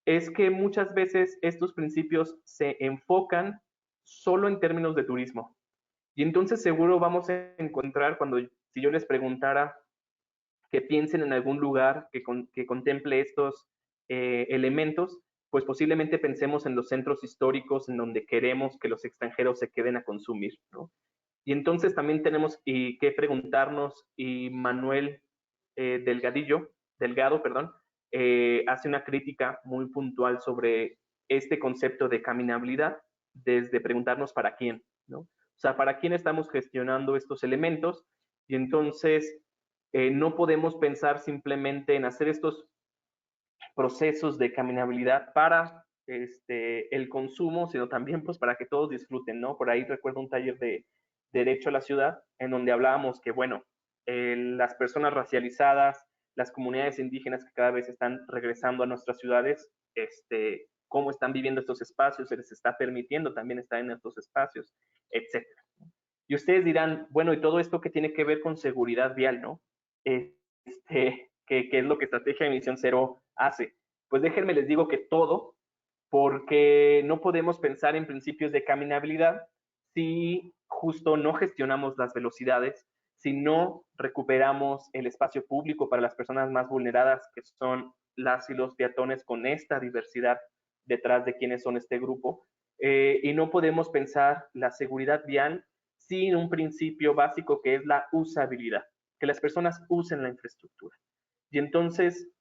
es que muchas veces estos principios se enfocan solo en términos de turismo. Y entonces seguro vamos a encontrar, si yo les preguntara que piensen en algún lugar que contemple estos elementos, pues posiblemente pensemos en los centros históricos en donde queremos que los extranjeros se queden a consumir, ¿no? Y entonces también tenemos que preguntarnos, y Manuel Delgado, perdón, hace una crítica muy puntual sobre este concepto de caminabilidad, desde preguntarnos para quién, ¿no? O sea, para quién estamos gestionando estos elementos, y entonces no podemos pensar simplemente en hacer estos procesos de caminabilidad para el consumo, sino también pues para que todos disfruten, ¿no? Por ahí recuerdo un taller de Derecho a la Ciudad en donde hablábamos que, bueno, las personas racializadas, las comunidades indígenas que cada vez están regresando a nuestras ciudades, cómo están viviendo estos espacios, se les está permitiendo también estar en estos espacios, etcétera. Y ustedes dirán, bueno, ¿y todo esto qué tiene que ver con seguridad vial, no? ¿Qué es lo que Estrategia de Emisión Cero hace? Pues déjenme les digo que todo, porque no podemos pensar en principios de caminabilidad si justo no gestionamos las velocidades, si no recuperamos el espacio público para las personas más vulneradas, que son las y los peatones, con esta diversidad detrás de quienes son este grupo, y no podemos pensar la seguridad vial sin un principio básico que es la usabilidad, que las personas usen la infraestructura. Y entonces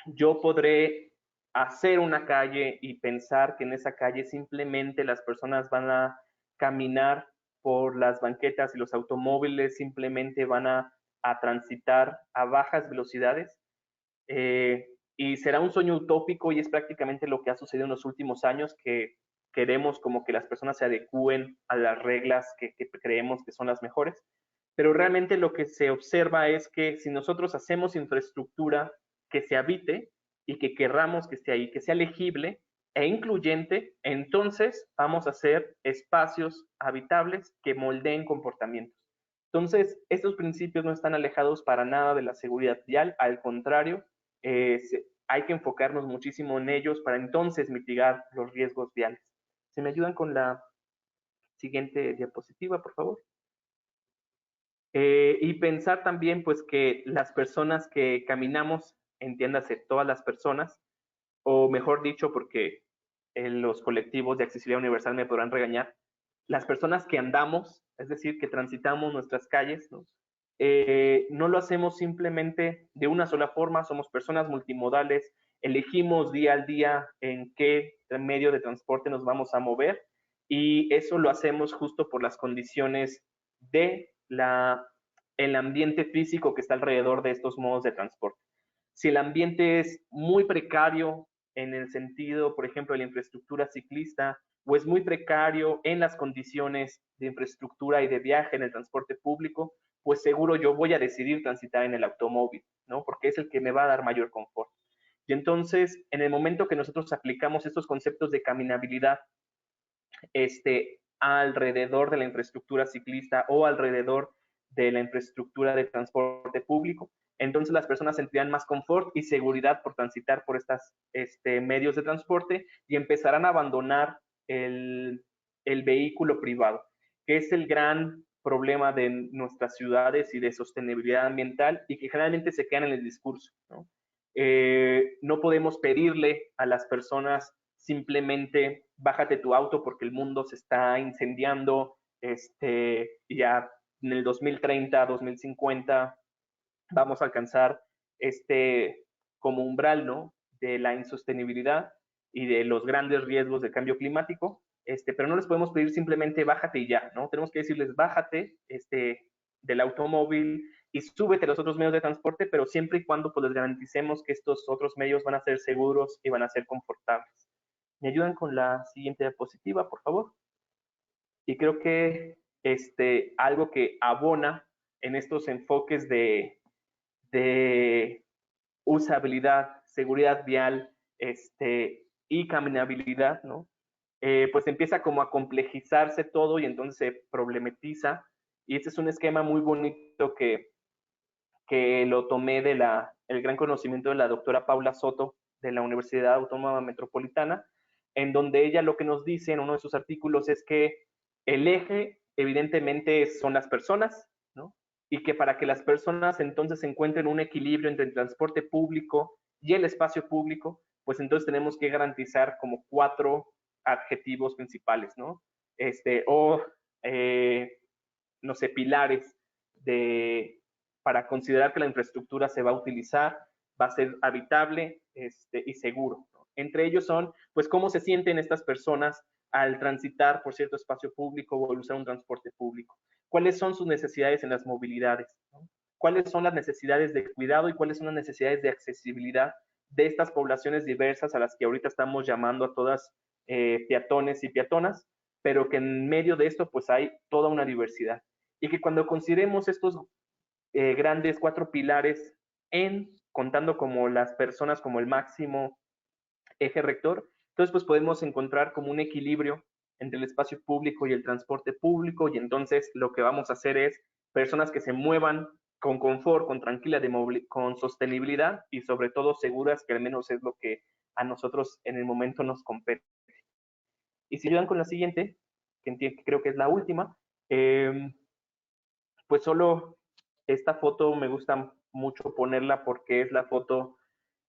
yo podré hacer una calle y pensar que en esa calle simplemente las personas van a caminar por las banquetas y los automóviles simplemente van a transitar a bajas velocidades. Y será un sueño utópico y es prácticamente lo que ha sucedido en los últimos años, que queremos como que las personas se adecúen a las reglas que creemos que son las mejores. Pero realmente lo que se observa es que si nosotros hacemos infraestructura que se habite y que querramos que esté ahí, que sea legible e incluyente, entonces vamos a hacer espacios habitables que moldeen comportamientos. Entonces, estos principios no están alejados para nada de la seguridad vial, al contrario, hay que enfocarnos muchísimo en ellos para entonces mitigar los riesgos viales. ¿Se me ayudan con la siguiente diapositiva, por favor? Y pensar también, pues, que las personas que caminamos, entiéndase, todas las personas, o mejor dicho, porque los colectivos de accesibilidad universal me podrán regañar, las personas que andamos, es decir, que transitamos nuestras calles, ¿no? No lo hacemos simplemente de una sola forma, somos personas multimodales, elegimos día al día en qué medio de transporte nos vamos a mover, y eso lo hacemos justo por las condiciones de el ambiente físico que está alrededor de estos modos de transporte. Si el ambiente es muy precario en el sentido, por ejemplo, de la infraestructura ciclista, o es muy precario en las condiciones de infraestructura y de viaje en el transporte público, pues seguro yo voy a decidir transitar en el automóvil, ¿no? Porque es el que me va a dar mayor confort. Y entonces, en el momento que nosotros aplicamos estos conceptos de caminabilidad alrededor de la infraestructura ciclista o alrededor de la infraestructura de transporte público, entonces las personas sentirán más confort y seguridad por transitar por estos medios de transporte y empezarán a abandonar el vehículo privado, que es el gran problema de nuestras ciudades y de sostenibilidad ambiental y que generalmente se quedan en el discurso, ¿no? No podemos pedirle a las personas simplemente bájate tu auto porque el mundo se está incendiando, ya en el 2030, 2050 vamos a alcanzar como umbral, ¿no? De la insostenibilidad y de los grandes riesgos del cambio climático, pero no les podemos pedir simplemente bájate y ya, ¿no? Tenemos que decirles bájate del automóvil, y súbete a los otros medios de transporte, pero siempre y cuando pues les garanticemos que estos otros medios van a ser seguros y van a ser confortables. ¿Me ayudan con la siguiente diapositiva, por favor? Y creo que algo que abona en estos enfoques de usabilidad, seguridad vial y caminabilidad, ¿no? Pues empieza como a complejizarse todo y entonces se problematiza. Y este es un esquema muy bonito que lo tomé de el gran conocimiento de la doctora Paula Soto de la Universidad Autónoma Metropolitana, en donde ella lo que nos dice en uno de sus artículos es que el eje evidentemente son las personas, ¿no? Y que para que las personas entonces encuentren un equilibrio entre el transporte público y el espacio público, pues entonces tenemos que garantizar como 4 adjetivos principales, ¿no? No sé, pilares para considerar que la infraestructura se va a utilizar, va a ser habitable y seguro, ¿no? Entre ellos son, pues, cómo se sienten estas personas al transitar por cierto espacio público o al usar un transporte público. ¿Cuáles son sus necesidades en las movilidades? ¿No? ¿Cuáles son las necesidades de cuidado y cuáles son las necesidades de accesibilidad de estas poblaciones diversas a las que ahorita estamos llamando a todas peatones y peatonas, pero que en medio de esto pues hay toda una diversidad? Y que cuando consideremos estos grandes 4 pilares contando como las personas como el máximo eje rector, entonces pues podemos encontrar como un equilibrio entre el espacio público y el transporte público, y entonces lo que vamos a hacer es personas que se muevan con confort, con tranquilidad, con sostenibilidad y sobre todo seguras, que al menos es lo que a nosotros en el momento nos compete. Y si ayudan con la siguiente, que creo que es la última, pues solo esta foto me gusta mucho ponerla porque es la foto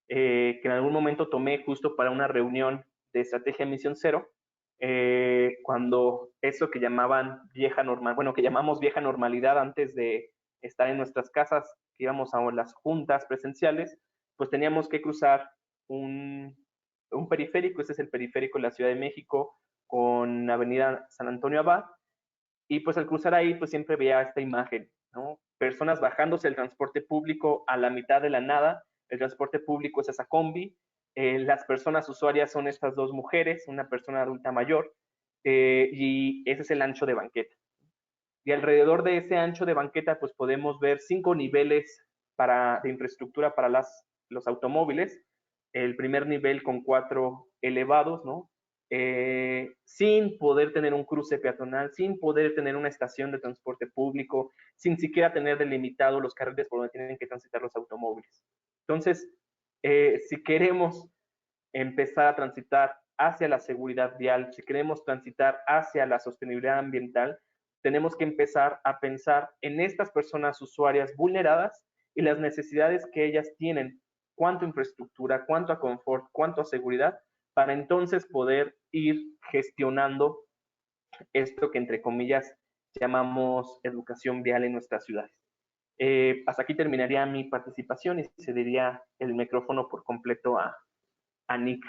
que en algún momento tomé justo para una reunión de estrategia Misión Cero, cuando eso que llamaban que llamamos vieja normalidad antes de estar en nuestras casas, que íbamos a las juntas presenciales, pues teníamos que cruzar un periférico. Este es el periférico de la Ciudad de México con Avenida San Antonio Abad, y pues al cruzar ahí pues siempre veía esta imagen, ¿no? Personas bajándose del transporte público a la mitad de la nada. El transporte público es esa combi, las personas usuarias son estas 2 mujeres, una persona adulta mayor, y ese es el ancho de banqueta. Y alrededor de ese ancho de banqueta pues podemos ver 5 niveles de infraestructura para los automóviles. El primer nivel con 4 elevados, ¿no? Sin poder tener un cruce peatonal, sin poder tener una estación de transporte público, sin siquiera tener delimitados los carriles por donde tienen que transitar los automóviles. Entonces, si queremos empezar a transitar hacia la seguridad vial, si queremos transitar hacia la sostenibilidad ambiental, tenemos que empezar a pensar en estas personas usuarias vulneradas y las necesidades que ellas tienen, cuánto a infraestructura, cuánto a confort, cuánto a seguridad, para entonces poder ir gestionando esto que entre comillas llamamos educación vial en nuestras ciudades. Hasta aquí terminaría mi participación y cedería el micrófono por completo a Nick.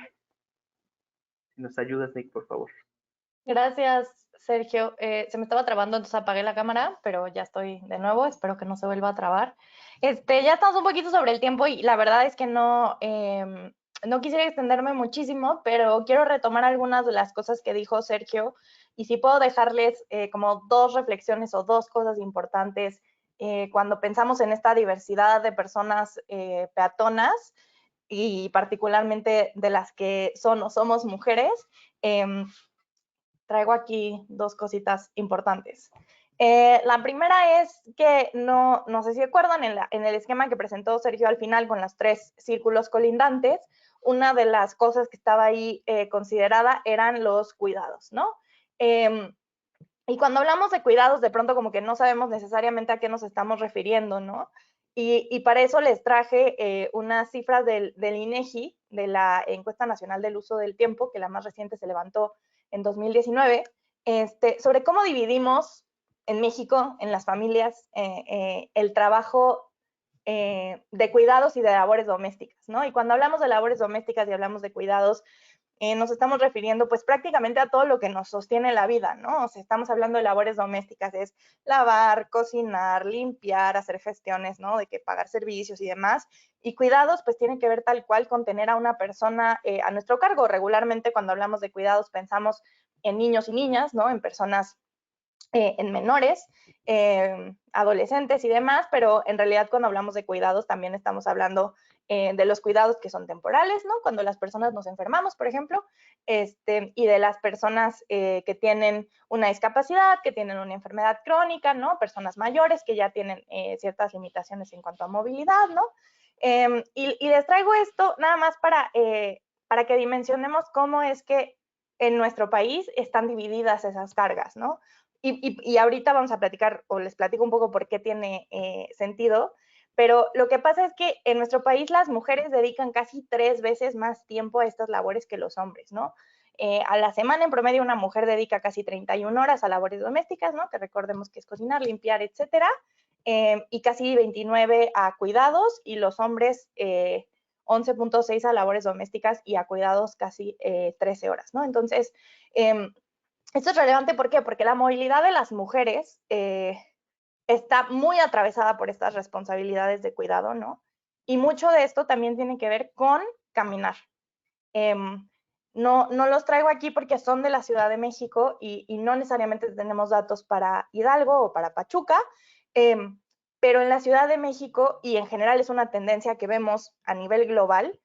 Si nos ayudas, Nick, por favor. Gracias, Sergio. Se me estaba trabando, entonces apagué la cámara, pero ya estoy de nuevo. Espero que no se vuelva a trabar. Ya estamos un poquito sobre el tiempo y la verdad es que no quisiera extenderme muchísimo, pero quiero retomar algunas de las cosas que dijo Sergio y si puedo dejarles como 2 reflexiones o 2 cosas importantes cuando pensamos en esta diversidad de personas peatonas y particularmente de las que son o somos mujeres. Traigo aquí 2 cositas importantes. La primera es que no sé si recuerdan en el esquema que presentó Sergio al final con los 3 círculos colindantes, una de las cosas que estaba ahí considerada eran los cuidados, ¿no? Y cuando hablamos de cuidados, de pronto como que no sabemos necesariamente a qué nos estamos refiriendo, ¿no? Y para eso les traje unas cifras del INEGI, de la Encuesta Nacional del Uso del Tiempo, que la más reciente se levantó en 2019, sobre cómo dividimos en México, en las familias, el trabajo de cuidados y de labores domésticas, ¿no? Y cuando hablamos de labores domésticas y hablamos de cuidados, nos estamos refiriendo pues prácticamente a todo lo que nos sostiene la vida, ¿no? O sea, estamos hablando de labores domésticas, es lavar, cocinar, limpiar, hacer gestiones, ¿no? De que pagar servicios y demás. Y cuidados pues tiene que ver tal cual con tener a una persona a nuestro cargo. Regularmente cuando hablamos de cuidados pensamos en niños y niñas, ¿no? En personas, en menores, adolescentes y demás, pero en realidad cuando hablamos de cuidados también estamos hablando de los cuidados que son temporales, ¿no? Cuando las personas nos enfermamos, por ejemplo, y de las personas que tienen una discapacidad, que tienen una enfermedad crónica, ¿no? Personas mayores que ya tienen ciertas limitaciones en cuanto a movilidad, ¿no? Y les traigo esto nada más para que dimensionemos cómo es que en nuestro país están divididas esas cargas, ¿no? Y ahorita vamos a platicar, o les platico un poco por qué tiene sentido, pero lo que pasa es que en nuestro país las mujeres dedican casi 3 veces más tiempo a estas labores que los hombres, ¿no? A la semana en promedio una mujer dedica casi 31 horas a labores domésticas, ¿no? Que recordemos que es cocinar, limpiar, etcétera, y casi 29 a cuidados, y los hombres 11.6 a labores domésticas y a cuidados casi 13 horas, ¿no? Entonces, esto es relevante, ¿por qué? Porque la movilidad de las mujeres está muy atravesada por estas responsabilidades de cuidado, ¿no? Y mucho de esto también tiene que ver con caminar. No los traigo aquí porque son de la Ciudad de México y no necesariamente tenemos datos para Hidalgo o para Pachuca, pero en la Ciudad de México, y en general es una tendencia que vemos a nivel global,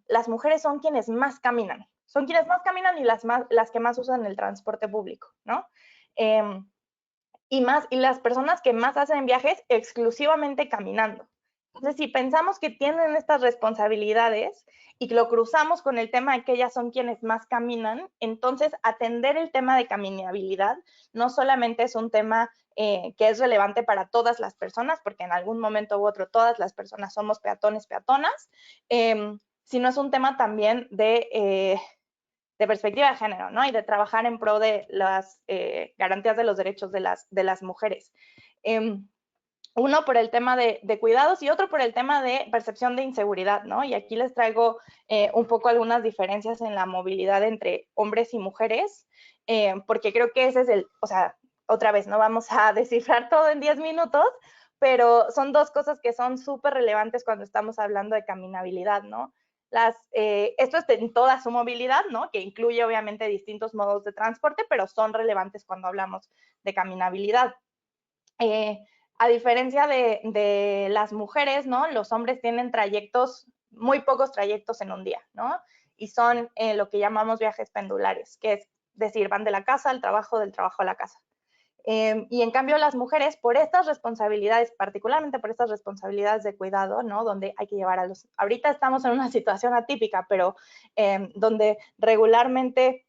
las mujeres son quienes más caminan. Son quienes más caminan y las que más usan el transporte público, ¿no? Y las personas que más hacen viajes exclusivamente caminando. Entonces, si pensamos que tienen estas responsabilidades y lo cruzamos con el tema de que ellas son quienes más caminan, entonces atender el tema de caminabilidad no solamente es un tema que es relevante para todas las personas, porque en algún momento u otro todas las personas somos peatones, peatonas, sino es un tema también de perspectiva de género, ¿no? Y de trabajar en pro de las garantías de los derechos de las mujeres. Uno por el tema de cuidados y otro por el tema de percepción de inseguridad, ¿no? Y aquí les traigo un poco algunas diferencias en la movilidad entre hombres y mujeres, porque creo que ese es o sea, otra vez, no vamos a descifrar todo en 10 minutos, pero son dos cosas que son súper relevantes cuando estamos hablando de caminabilidad, ¿no? Esto es en toda su movilidad, ¿no? Que incluye obviamente distintos modos de transporte, pero son relevantes cuando hablamos de caminabilidad. A diferencia de las mujeres, ¿no? Los hombres tienen muy pocos trayectos en un día, ¿no? Y son lo que llamamos viajes pendulares, que es decir, van de la casa al trabajo, del trabajo a la casa. Y en cambio las mujeres, por estas responsabilidades, particularmente por estas responsabilidades de cuidado, ¿no? Donde hay que llevar ahorita estamos en una situación atípica, pero donde regularmente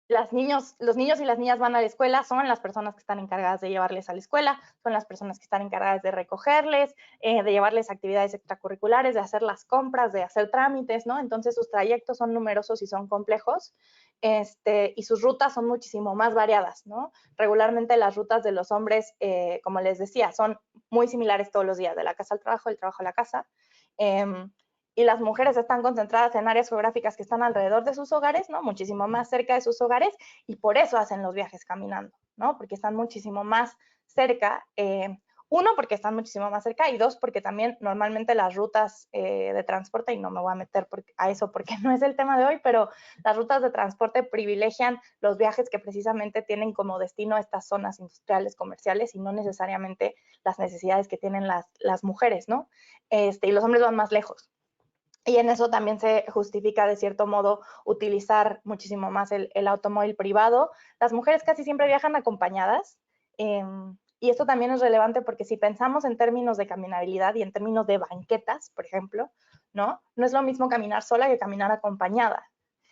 los niños y las niñas van a la escuela, son las personas que están encargadas de llevarles a la escuela, son las personas que están encargadas de recogerles, de llevarles actividades extracurriculares, de hacer las compras, de hacer trámites, ¿no? Entonces sus trayectos son numerosos y son complejos, y sus rutas son muchísimo más variadas, ¿no? Regularmente las rutas de los hombres, como les decía, son muy similares todos los días, de la casa al trabajo, del trabajo a la casa. Y las mujeres están concentradas en áreas geográficas que están alrededor de sus hogares, ¿no? Muchísimo más cerca de sus hogares, y por eso hacen los viajes caminando, ¿no? Porque están muchísimo más cerca, uno, porque están muchísimo más cerca, y dos, porque también normalmente las rutas de transporte, y no me voy a meter a eso porque no es el tema de hoy, pero las rutas de transporte privilegian los viajes que precisamente tienen como destino estas zonas industriales, comerciales, y no necesariamente las necesidades que tienen las mujeres, ¿no? Y los hombres van más lejos. Y en eso también se justifica, de cierto modo, utilizar muchísimo más el automóvil privado. Las mujeres casi siempre viajan acompañadas, y esto también es relevante porque si pensamos en términos de caminabilidad y en términos de banquetas, por ejemplo, ¿no? No es lo mismo caminar sola que caminar acompañada.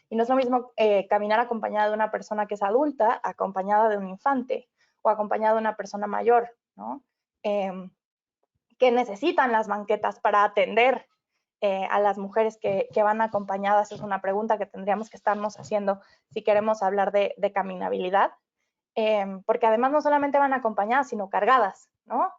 Y no es lo mismo caminar acompañada de una persona que es adulta, acompañada de un infante o acompañada de una persona mayor, ¿no? Que necesitan las banquetas para atender a las mujeres que van acompañadas. Es una pregunta que tendríamos que estarnos haciendo si queremos hablar de caminabilidad, porque además no solamente van acompañadas, sino cargadas, ¿no?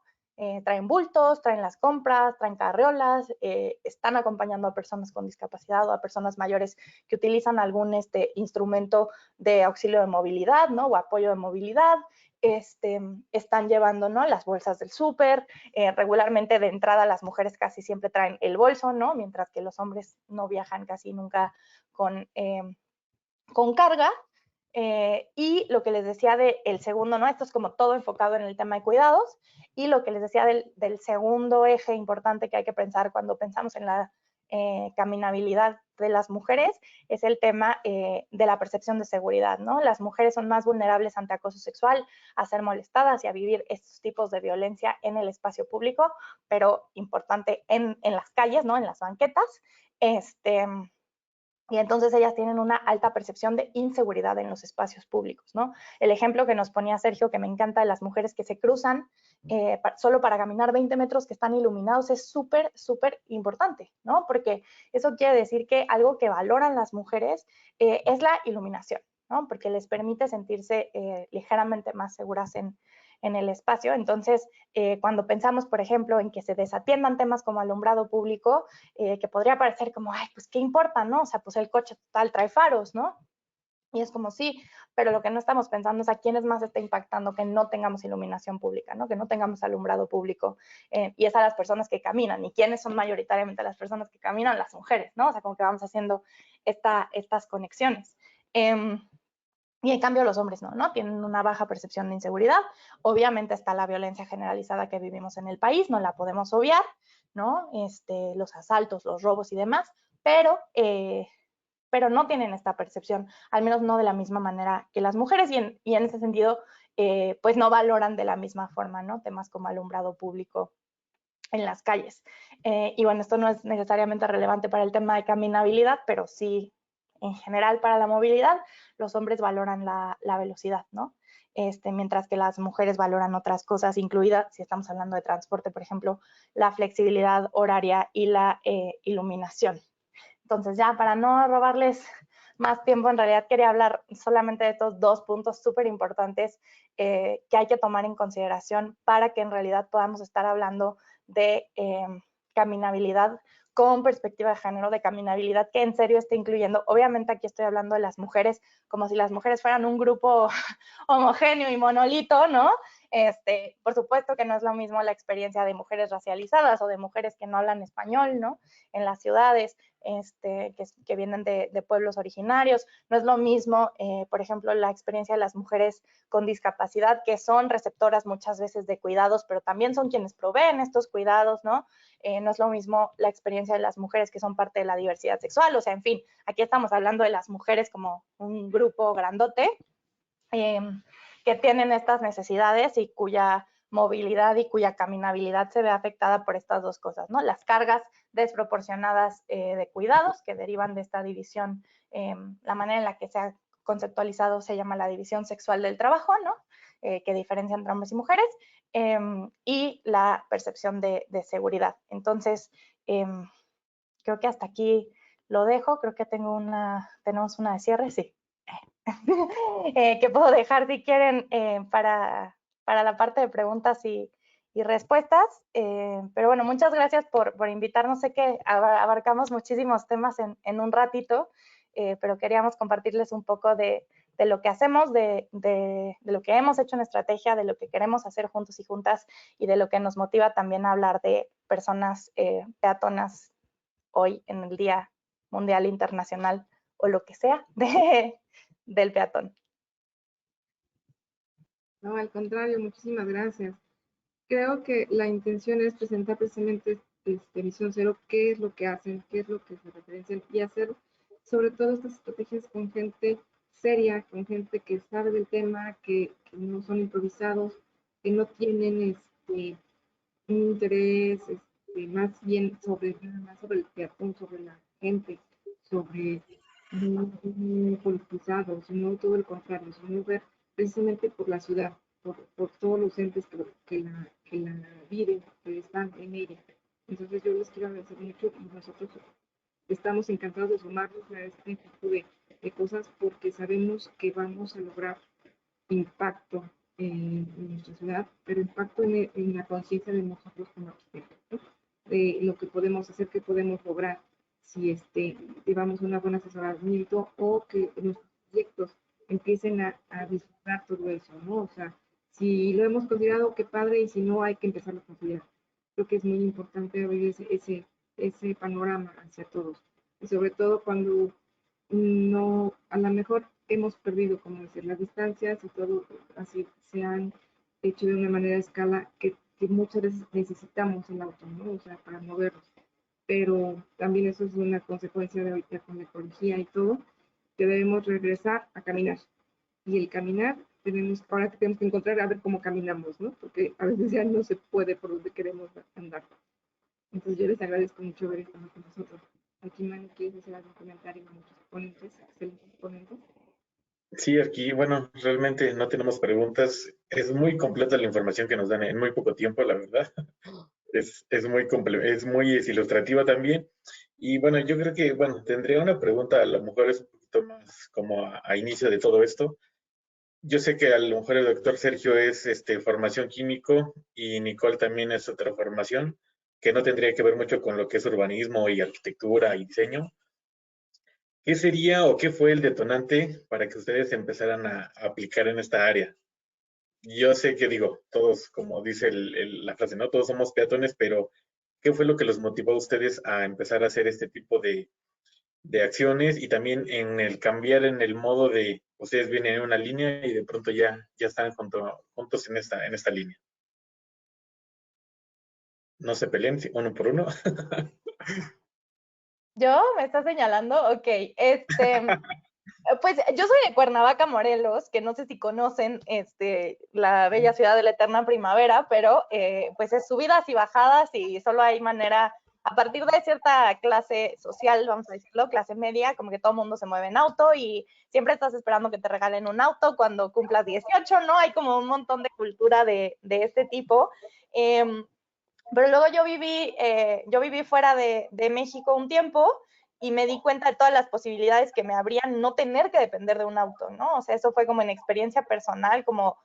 traen bultos, traen las compras, traen carriolas, están acompañando a personas con discapacidad o a personas mayores que utilizan algún instrumento de auxilio de movilidad, ¿no? O apoyo de movilidad. Están llevando, ¿no? Las bolsas del súper. Regularmente de entrada las mujeres casi siempre traen el bolso, ¿no? Mientras que los hombres no viajan casi nunca con carga. Y lo que les decía del segundo, ¿no? Esto es como todo enfocado en el tema de cuidados. Y lo que les decía del segundo eje importante que hay que pensar cuando pensamos en la caminabilidad de las mujeres es el tema de la percepción de seguridad, ¿no? Las mujeres son más vulnerables ante acoso sexual, a ser molestadas y a vivir estos tipos de violencia en el espacio público, pero importante en las calles, ¿no? En las banquetas. Y entonces ellas tienen una alta percepción de inseguridad en los espacios públicos, ¿no? El ejemplo que nos ponía Sergio, que me encanta, de las mujeres que se cruzan solo para caminar 20 metros que están iluminados, es súper, súper importante, ¿no? Porque eso quiere decir que algo que valoran las mujeres es la iluminación, ¿no? Porque les permite sentirse ligeramente más seguras en el espacio. Entonces, cuando pensamos, por ejemplo, en que se desatiendan temas como alumbrado público, que podría parecer como, ay, pues, ¿qué importa, no? O sea, pues el coche total trae faros, ¿no? Y es como, sí, pero lo que no estamos pensando es a quiénes más está impactando que no tengamos iluminación pública, ¿no? Que no tengamos alumbrado público. Y es a las personas que caminan. ¿Y quiénes son mayoritariamente las personas que caminan? Las mujeres, ¿no? O sea, como que vamos haciendo estas conexiones. Y en cambio los hombres no tienen una baja percepción de inseguridad. Obviamente está la violencia generalizada que vivimos en el país, no la podemos obviar, ¿no? Los asaltos, los robos y demás, pero no tienen esta percepción, al menos no de la misma manera que las mujeres, y en ese sentido, pues no valoran de la misma forma, ¿no? Temas como alumbrado público en las calles. Y bueno, esto no es necesariamente relevante para el tema de caminabilidad, pero sí, en general, para la movilidad, los hombres valoran la velocidad, ¿no? Mientras que las mujeres valoran otras cosas, incluida, si estamos hablando de transporte, por ejemplo, la flexibilidad horaria y la iluminación. Entonces, ya para no robarles más tiempo, en realidad quería hablar solamente de estos dos puntos súper importantes que hay que tomar en consideración para que en realidad podamos estar hablando de caminabilidad con perspectiva de género, de caminabilidad que en serio esté incluyendo. Obviamente aquí estoy hablando de las mujeres como si las mujeres fueran un grupo homogéneo y monolito, ¿no? Por supuesto que no es lo mismo la experiencia de mujeres racializadas o de mujeres que no hablan español, ¿no? En las ciudades, que vienen de pueblos originarios. No es lo mismo, por ejemplo, la experiencia de las mujeres con discapacidad, que son receptoras muchas veces de cuidados, pero también son quienes proveen estos cuidados, ¿no? No es lo mismo la experiencia de las mujeres que son parte de la diversidad sexual. O sea, en fin, aquí estamos hablando de las mujeres como un grupo grandote, que tienen estas necesidades y cuya movilidad y cuya caminabilidad se ve afectada por estas dos cosas, ¿no? Las cargas desproporcionadas de cuidados que derivan de esta división, la manera en la que se ha conceptualizado se llama la división sexual del trabajo, ¿no? Que diferencia entre hombres y mujeres, y la percepción de seguridad. Entonces, creo que hasta aquí lo dejo. Creo que tenemos una de cierre, sí. Que puedo dejar si quieren para la parte de preguntas y respuestas. Pero bueno, muchas gracias por invitarnos. Sé que abarcamos muchísimos temas en un ratito, pero queríamos compartirles un poco de lo que hacemos, de lo que hemos hecho en estrategia, de lo que queremos hacer juntos y juntas y de lo que nos motiva también a hablar de personas peatonas hoy en el Día Mundial Internacional o lo que sea del peatón. No, al contrario, muchísimas gracias. Creo que la intención es presentar precisamente Misión Cero, qué es lo que hacen, qué es lo que se referencian y hacer sobre todo estas estrategias con gente seria, con gente que sabe del tema, que no son improvisados, que no tienen un interés más bien sobre el peatón, sobre la gente, sobre no politizados, sino todo el contrario, sino ver precisamente por la ciudad, por todos los entes que la viven, que están en ella. Entonces yo les quiero agradecer mucho y nosotros estamos encantados de sumarnos a este tipo de cosas porque sabemos que vamos a lograr impacto en nuestra ciudad, pero impacto en la conciencia de nosotros como arquitectos, ¿no? De lo que podemos hacer, que podemos lograr si llevamos un buen asesoramiento o que nuestros proyectos empiecen a disfrutar todo eso, ¿no? O sea, si lo hemos considerado, qué padre, y si no, hay que empezarlo a considerar. Creo que es muy importante abrir ese panorama hacia todos. Y sobre todo cuando no, a lo mejor hemos perdido, como decir, las distancias y todo, así se han hecho de una manera de escala que muchas veces necesitamos el auto, ¿no? O sea, para movernos. Pero también eso es una consecuencia de ahorita con la ecología y todo, que debemos regresar a caminar. Y el caminar, ahora que tenemos que encontrar a ver cómo caminamos, ¿no? Porque a veces ya no se puede por donde queremos andar. Entonces yo les agradezco mucho haber estado con nosotros. Aquí, Manu, ¿quieres hacer algún comentario a nuestros ponentes, excelentes ponentes? Sí, aquí, bueno, realmente no tenemos preguntas. Es muy completa la información que nos dan en muy poco tiempo, la verdad. Es muy es muy ilustrativa también. Y bueno, yo creo que, bueno, tendría una pregunta, a lo mejor es un poquito más como a inicio de todo esto. Yo sé que a lo mejor el doctor Sergio es formación químico y Nicole también es otra formación que no tendría que ver mucho con lo que es urbanismo y arquitectura y diseño. ¿Qué sería o qué fue el detonante para que ustedes empezaran a aplicar en esta área? Yo sé que digo, todos, como dice la frase, ¿no? Todos somos peatones, pero ¿qué fue lo que los motivó a ustedes a empezar a hacer este tipo de acciones y también en el cambiar en el modo de ustedes vienen en una línea y de pronto ya están juntos en esta línea? No se peleen uno por uno. ¿Yo? ¿Me estás señalando? Ok, pues yo soy de Cuernavaca, Morelos, que no sé si conocen la bella ciudad de la eterna primavera, pero pues es subidas y bajadas y solo hay manera, a partir de cierta clase social, vamos a decirlo, clase media, como que todo el mundo se mueve en auto y siempre estás esperando que te regalen un auto cuando cumplas 18, ¿no? Hay como un montón de cultura de este tipo. Pero luego yo viví fuera de México un tiempo y me di cuenta de todas las posibilidades que me abrían no tener que depender de un auto, ¿no? O sea, eso fue como en experiencia personal, como,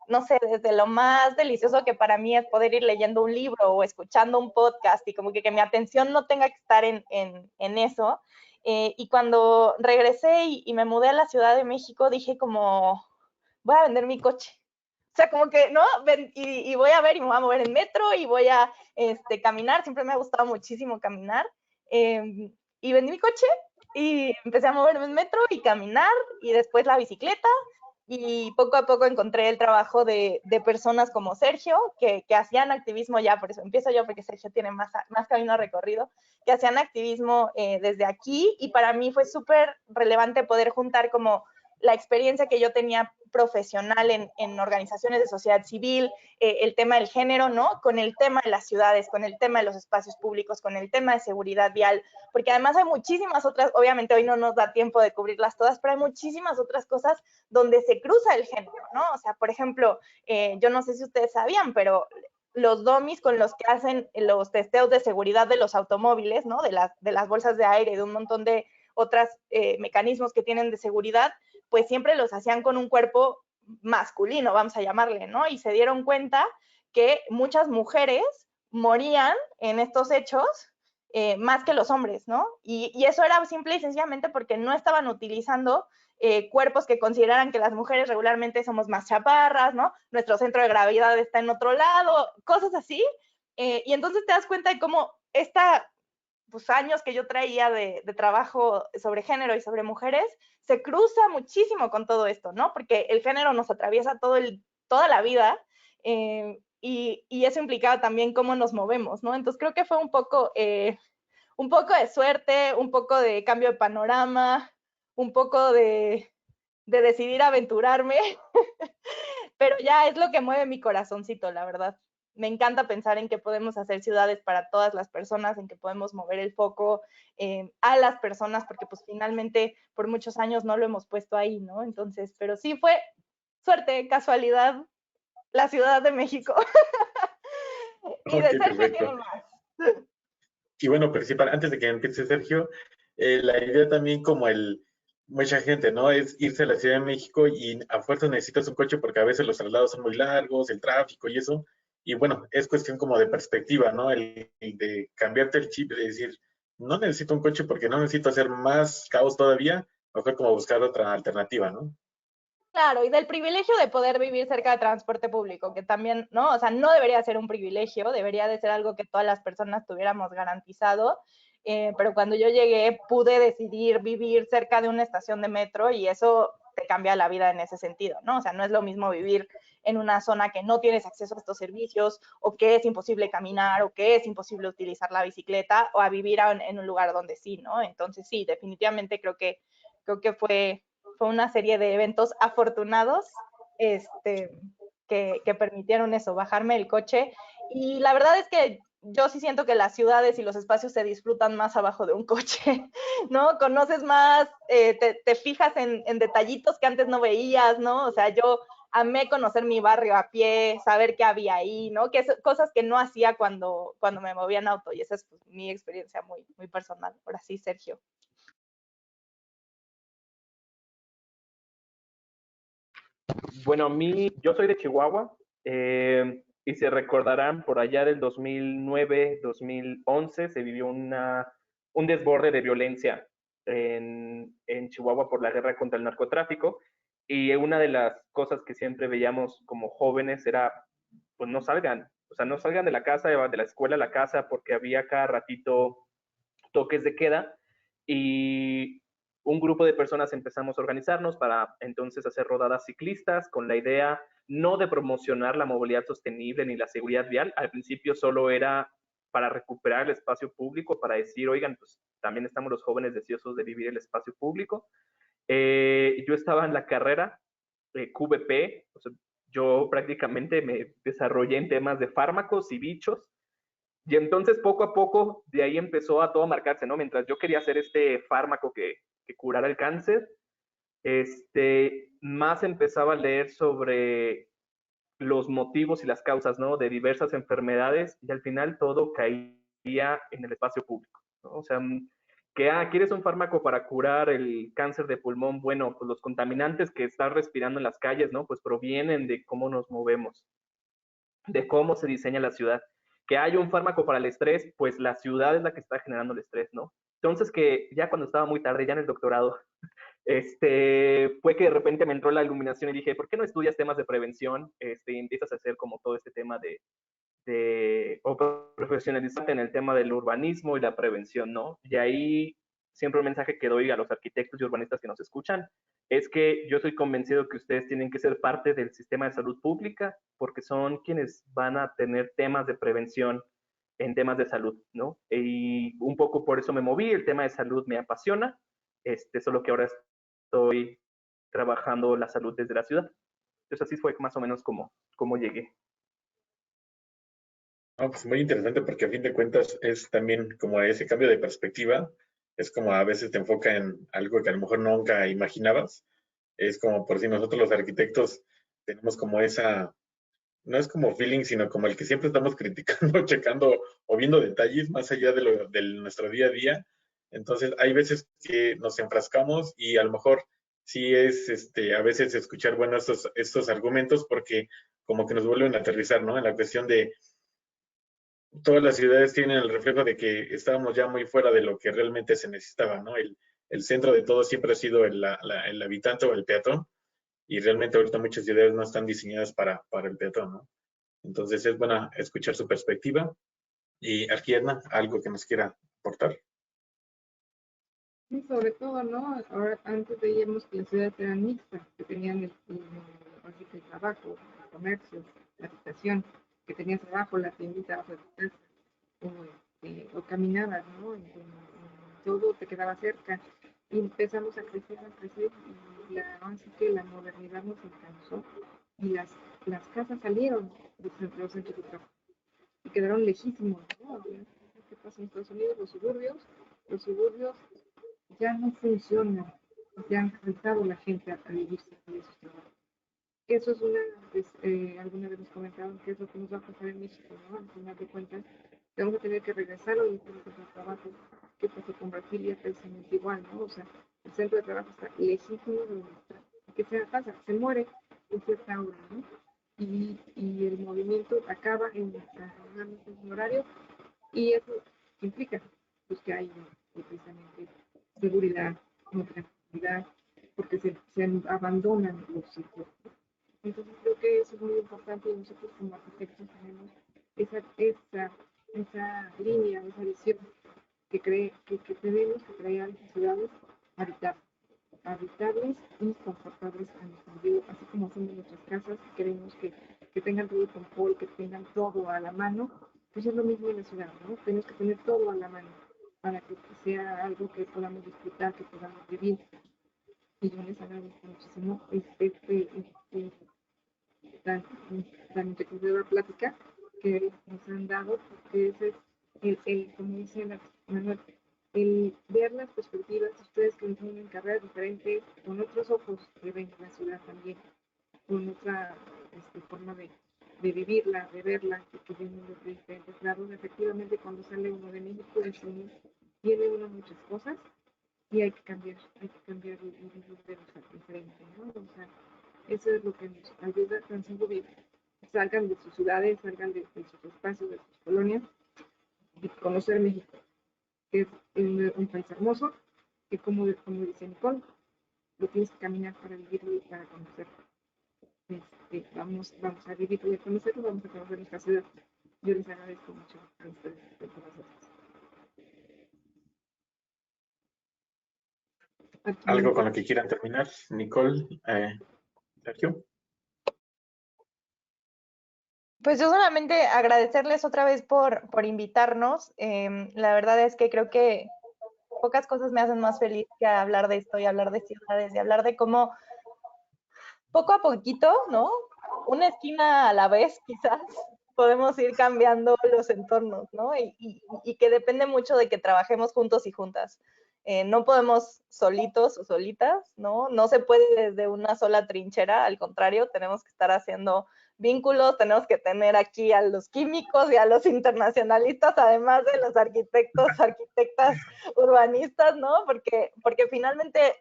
no sé, desde lo más delicioso que para mí es poder ir leyendo un libro o escuchando un podcast y como que mi atención no tenga que estar en eso. Y cuando regresé y me mudé a la Ciudad de México, dije como, voy a vender mi coche. O sea, como que, ¿no? Y voy a ver y me voy a mover en metro y voy a caminar. Siempre me ha gustado muchísimo caminar. Y vendí mi coche y empecé a moverme en metro y caminar y después la bicicleta. Y poco a poco encontré el trabajo de personas como Sergio, que hacían activismo ya, por eso empiezo yo, porque Sergio tiene más camino recorrido, que hacían activismo desde aquí. Y para mí fue súper relevante poder juntar como la experiencia que yo tenía profesional en organizaciones de sociedad civil, el tema del género, ¿no? Con el tema de las ciudades, con el tema de los espacios públicos, con el tema de seguridad vial, porque además hay muchísimas otras, obviamente hoy no nos da tiempo de cubrirlas todas, pero hay muchísimas otras cosas donde se cruza el género, ¿no? O sea, por ejemplo, yo no sé si ustedes sabían, pero los domis con los que hacen los testeos de seguridad de los automóviles, ¿no? De las bolsas de aire, de un montón de otros mecanismos que tienen de seguridad, pues siempre los hacían con un cuerpo masculino, vamos a llamarle, ¿no? Y se dieron cuenta que muchas mujeres morían en estos hechos más que los hombres, ¿no? Y eso era simple y sencillamente porque no estaban utilizando cuerpos que consideraran que las mujeres regularmente somos más chaparras, ¿no? Nuestro centro de gravedad está en otro lado, cosas así. Y entonces te das cuenta de cómo pues, años que yo traía de trabajo sobre género y sobre mujeres, se cruza muchísimo con todo esto, ¿no? Porque el género nos atraviesa toda la vida y eso implicaba también cómo nos movemos, ¿no? Entonces creo que fue un poco de suerte, un poco de cambio de panorama, un poco de decidir aventurarme, pero ya es lo que mueve mi corazoncito, la verdad. Me encanta pensar en que podemos hacer ciudades para todas las personas, en que podemos mover el foco a las personas, porque pues finalmente por muchos años no lo hemos puesto ahí, ¿no? Entonces, pero sí fue suerte, casualidad, la Ciudad de México. Y de Ok, Sergio tiene perfecto. más. Y bueno, principal, antes de que empiece Sergio, la idea también como mucha gente, ¿no? Es irse a la Ciudad de México y a fuerza necesitas un coche porque a veces los traslados son muy largos, el tráfico y eso. Y bueno, es cuestión como de perspectiva, ¿no? El de cambiarte el chip, de decir, no necesito un coche porque no necesito hacer más caos todavía, mejor como buscar otra alternativa, ¿no? Claro, y del privilegio de poder vivir cerca de transporte público, que también, ¿no? O sea, no debería ser un privilegio, debería de ser algo que todas las personas tuviéramos garantizado. Pero cuando yo llegué pude decidir vivir cerca de una estación de metro y eso te cambia la vida en ese sentido, ¿no? O sea, no es lo mismo vivir en una zona que no tienes acceso a estos servicios o que es imposible caminar o que es imposible utilizar la bicicleta o a vivir en un lugar donde sí, ¿no? Entonces sí, definitivamente creo que fue una serie de eventos afortunados que permitieron eso, bajarme el coche. Y la verdad es que yo sí siento que las ciudades y los espacios se disfrutan más abajo de un coche, ¿no? Conoces más, te fijas en detallitos que antes no veías, ¿no? O sea, yo amé conocer mi barrio a pie, saber qué había ahí, ¿no? Que cosas que no hacía cuando me movía en auto. Y esa es pues, mi experiencia muy, muy personal. Ahora sí, Sergio. Bueno, yo soy de Chihuahua, y se recordarán por allá del 2009, 2011, se vivió un desborde de violencia en Chihuahua por la guerra contra el narcotráfico. Y una de las cosas que siempre veíamos como jóvenes era, pues no salgan, o sea, no salgan de la casa, de la escuela a la casa, porque había cada ratito toques de queda. Y un grupo de personas empezamos a organizarnos para entonces hacer rodadas ciclistas con la idea no de promocionar la movilidad sostenible ni la seguridad vial. Al principio solo era para recuperar el espacio público, para decir, oigan, pues también estamos los jóvenes deseosos de vivir el espacio público. Yo estaba en la carrera QVP, o sea, yo prácticamente me desarrollé en temas de fármacos y bichos. Y entonces poco a poco de ahí empezó a todo marcarse, ¿no? Mientras yo quería hacer este fármaco que curara el cáncer, más empezaba a leer sobre los motivos y las causas, ¿no? De diversas enfermedades y al final todo caía en el espacio público, ¿no? O sea, ¿quieres un fármaco para curar el cáncer de pulmón? Bueno, pues los contaminantes que estás respirando en las calles, ¿no? Pues provienen de cómo nos movemos, de cómo se diseña la ciudad. Que haya un fármaco para el estrés, pues la ciudad es la que está generando el estrés, ¿no? Entonces que ya cuando estaba muy tarde, ya en el doctorado, fue que de repente me entró la iluminación y dije, ¿por qué no estudias temas de prevención? Y empiezas a hacer como todo este tema o profesionalizarte en el tema del urbanismo y la prevención, ¿no? Y ahí siempre un mensaje que doy a los arquitectos y urbanistas que nos escuchan es que yo soy convencido que ustedes tienen que ser parte del sistema de salud pública porque son quienes van a tener temas de prevención en temas de salud, ¿no? Y un poco por eso me moví, el tema de salud me apasiona, solo que ahora estoy trabajando la salud desde la ciudad. Entonces así fue más o menos como llegué. No, pues muy interesante porque a fin de cuentas es también como ese cambio de perspectiva, es como a veces te enfoca en algo que a lo mejor nunca imaginabas, es como por si nosotros los arquitectos tenemos como esa, no es como feeling, sino como el que siempre estamos criticando, checando o viendo detalles más allá de nuestro día a día. Entonces hay veces que nos enfrascamos y a lo mejor sí es a veces escuchar, bueno, estos argumentos porque como que nos vuelven a aterrizar, ¿no? En la cuestión de todas las ciudades tienen el reflejo de que estábamos ya muy fuera de lo que realmente se necesitaba, ¿no? El centro de todo siempre ha sido el habitante o el peatón, y realmente ahorita muchas ciudades no están diseñadas para el peatón, ¿no? Entonces es buena escuchar su perspectiva. Y Arquiedna, algo que nos quiera aportar. Sí, sobre todo, ¿no? Ahora, antes veíamos que las ciudades eran mixtas, que tenían así que el trabajo, el comercio, la habitación, que tenías abajo la tiendita abajo de tu casa, o caminabas, ¿no? Todo te quedaba cerca. Y empezamos a crecer, y así que la modernidad nos alcanzó, y las casas salieron de los centros de trabajo y quedaron lejísimos, ¿no? ¿Qué pasa en Estados Unidos? Los suburbios ya no funcionan, ya han cansado la gente a vivir cerca de sus trabajos. Eso es pues, alguna vez nos comentaban que es lo que nos va a pasar en México, ¿no? Al final de cuentas, vamos a tener que regresar a los trabajo. ¿Qué pasó con Brasilia? Precisamente igual, ¿no? O sea, centro de trabajo está legítimo donde está. ¿Qué se pasa? Se muere en cierta hora, ¿no? Y el movimiento acaba en un horario, y eso implica pues, que hay precisamente seguridad, no tranquilidad, porque se abandonan los sitios. Entonces creo que eso es muy importante, y nosotros como arquitectos tenemos esa línea, esa visión que tenemos que crear las ciudades habitables y confortables a nuestro vida, así como son en nuestras casas. Queremos que tengan todo el confort, que tengan todo a la mano. Pues es lo mismo en la ciudad, ¿no? Tenemos que tener todo a la mano para que sea algo que podamos disfrutar, que podamos vivir. Y yo les agradezco muchísimo tan enriquecedora plática que nos han dado, porque ese es como dice Manuel, el ver las perspectivas de ustedes que tienen carreras diferentes, con otros ojos que ven la ciudad también, con otra forma de vivirla, de verla, que vienen de diferentes lados. Efectivamente, cuando sale uno de México, tiene uno muchas cosas, y hay que cambiar y ver diferente, ¿no? O sea, eso es lo que nos ayuda a vivir. Salgan de sus ciudades, salgan de sus espacios, de sus colonias, y conocer México, que es un país hermoso, que como dice Nicole, lo tienes que caminar para vivirlo y para conocerlo. Vamos a vivirlo y a conocerlo, vamos a conocer nuestra ciudad. Yo les agradezco mucho a ustedes por nosotros. ¿Algo con lo que quieran terminar? Nicole, Sergio. Pues yo solamente agradecerles otra vez por invitarnos. La verdad es que creo que pocas cosas me hacen más feliz que hablar de esto y hablar de ciudades y hablar de cómo poco a poquito, ¿no? Una esquina a la vez, quizás, podemos ir cambiando los entornos, ¿no? Y que depende mucho de que trabajemos juntos y juntas. No podemos solitos o solitas, ¿no? No se puede desde una sola trinchera, al contrario, tenemos que estar haciendo vínculos, tenemos que tener aquí a los químicos y a los internacionalistas, además de los arquitectos, arquitectas, urbanistas, ¿no? Porque finalmente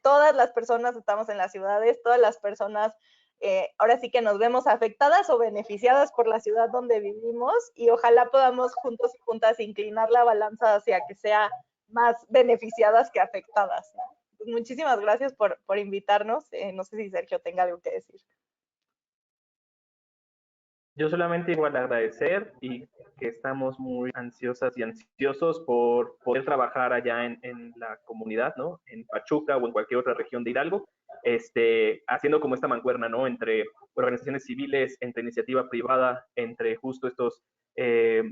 todas las personas estamos en las ciudades, todas las personas ahora sí que nos vemos afectadas o beneficiadas por la ciudad donde vivimos, y ojalá podamos juntos y juntas inclinar la balanza hacia que sea más beneficiadas que afectadas, ¿no? Pues muchísimas gracias por invitarnos. No sé si Sergio tenga algo que decir. Yo solamente igual agradecer, y que estamos muy ansiosas y ansiosos por poder trabajar allá en la comunidad, ¿no? En Pachuca o en cualquier otra región de Hidalgo, haciendo como esta mancuerna, ¿no? Entre organizaciones civiles, entre iniciativa privada, entre justo estos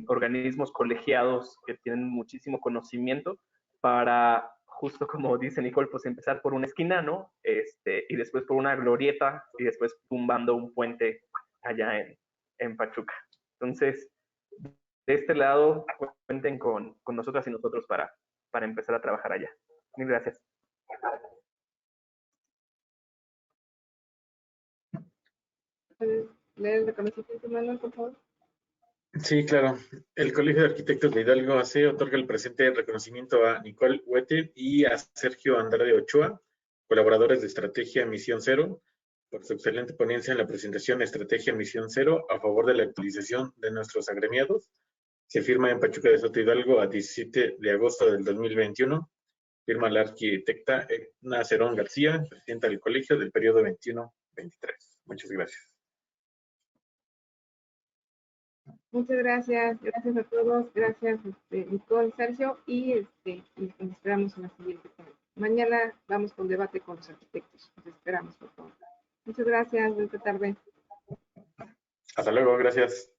organismos colegiados que tienen muchísimo conocimiento, para, justo como dice Nicole, pues empezar por una esquina, ¿no? Y después por una glorieta, y después tumbando un puente allá en Pachuca. Entonces, de este lado, cuenten con nosotras y nosotros para empezar a trabajar allá. Mil gracias. ¿Puedes leer el reconocimiento, Manuel, por favor? Sí, claro. El Colegio de Arquitectos de Hidalgo AC otorga el presente reconocimiento a Nicole Huete y a Sergio Andrade Ochoa, colaboradores de Estrategia Misión Cero, por su excelente ponencia en la presentación Estrategia Misión Cero a favor de la actualización de nuestros agremiados. Se firma en Pachuca de Soto Hidalgo a 17 de agosto del 2021. Firma la arquitecta Edna Cerón García, presidenta del colegio del periodo 21-23. Muchas gracias. Muchas gracias, gracias a todos, gracias Nicole, Sergio, y nos esperamos en la siguiente. Mañana vamos con debate con los arquitectos, nos esperamos, por favor. Muchas gracias, buena tarde. Hasta luego, gracias.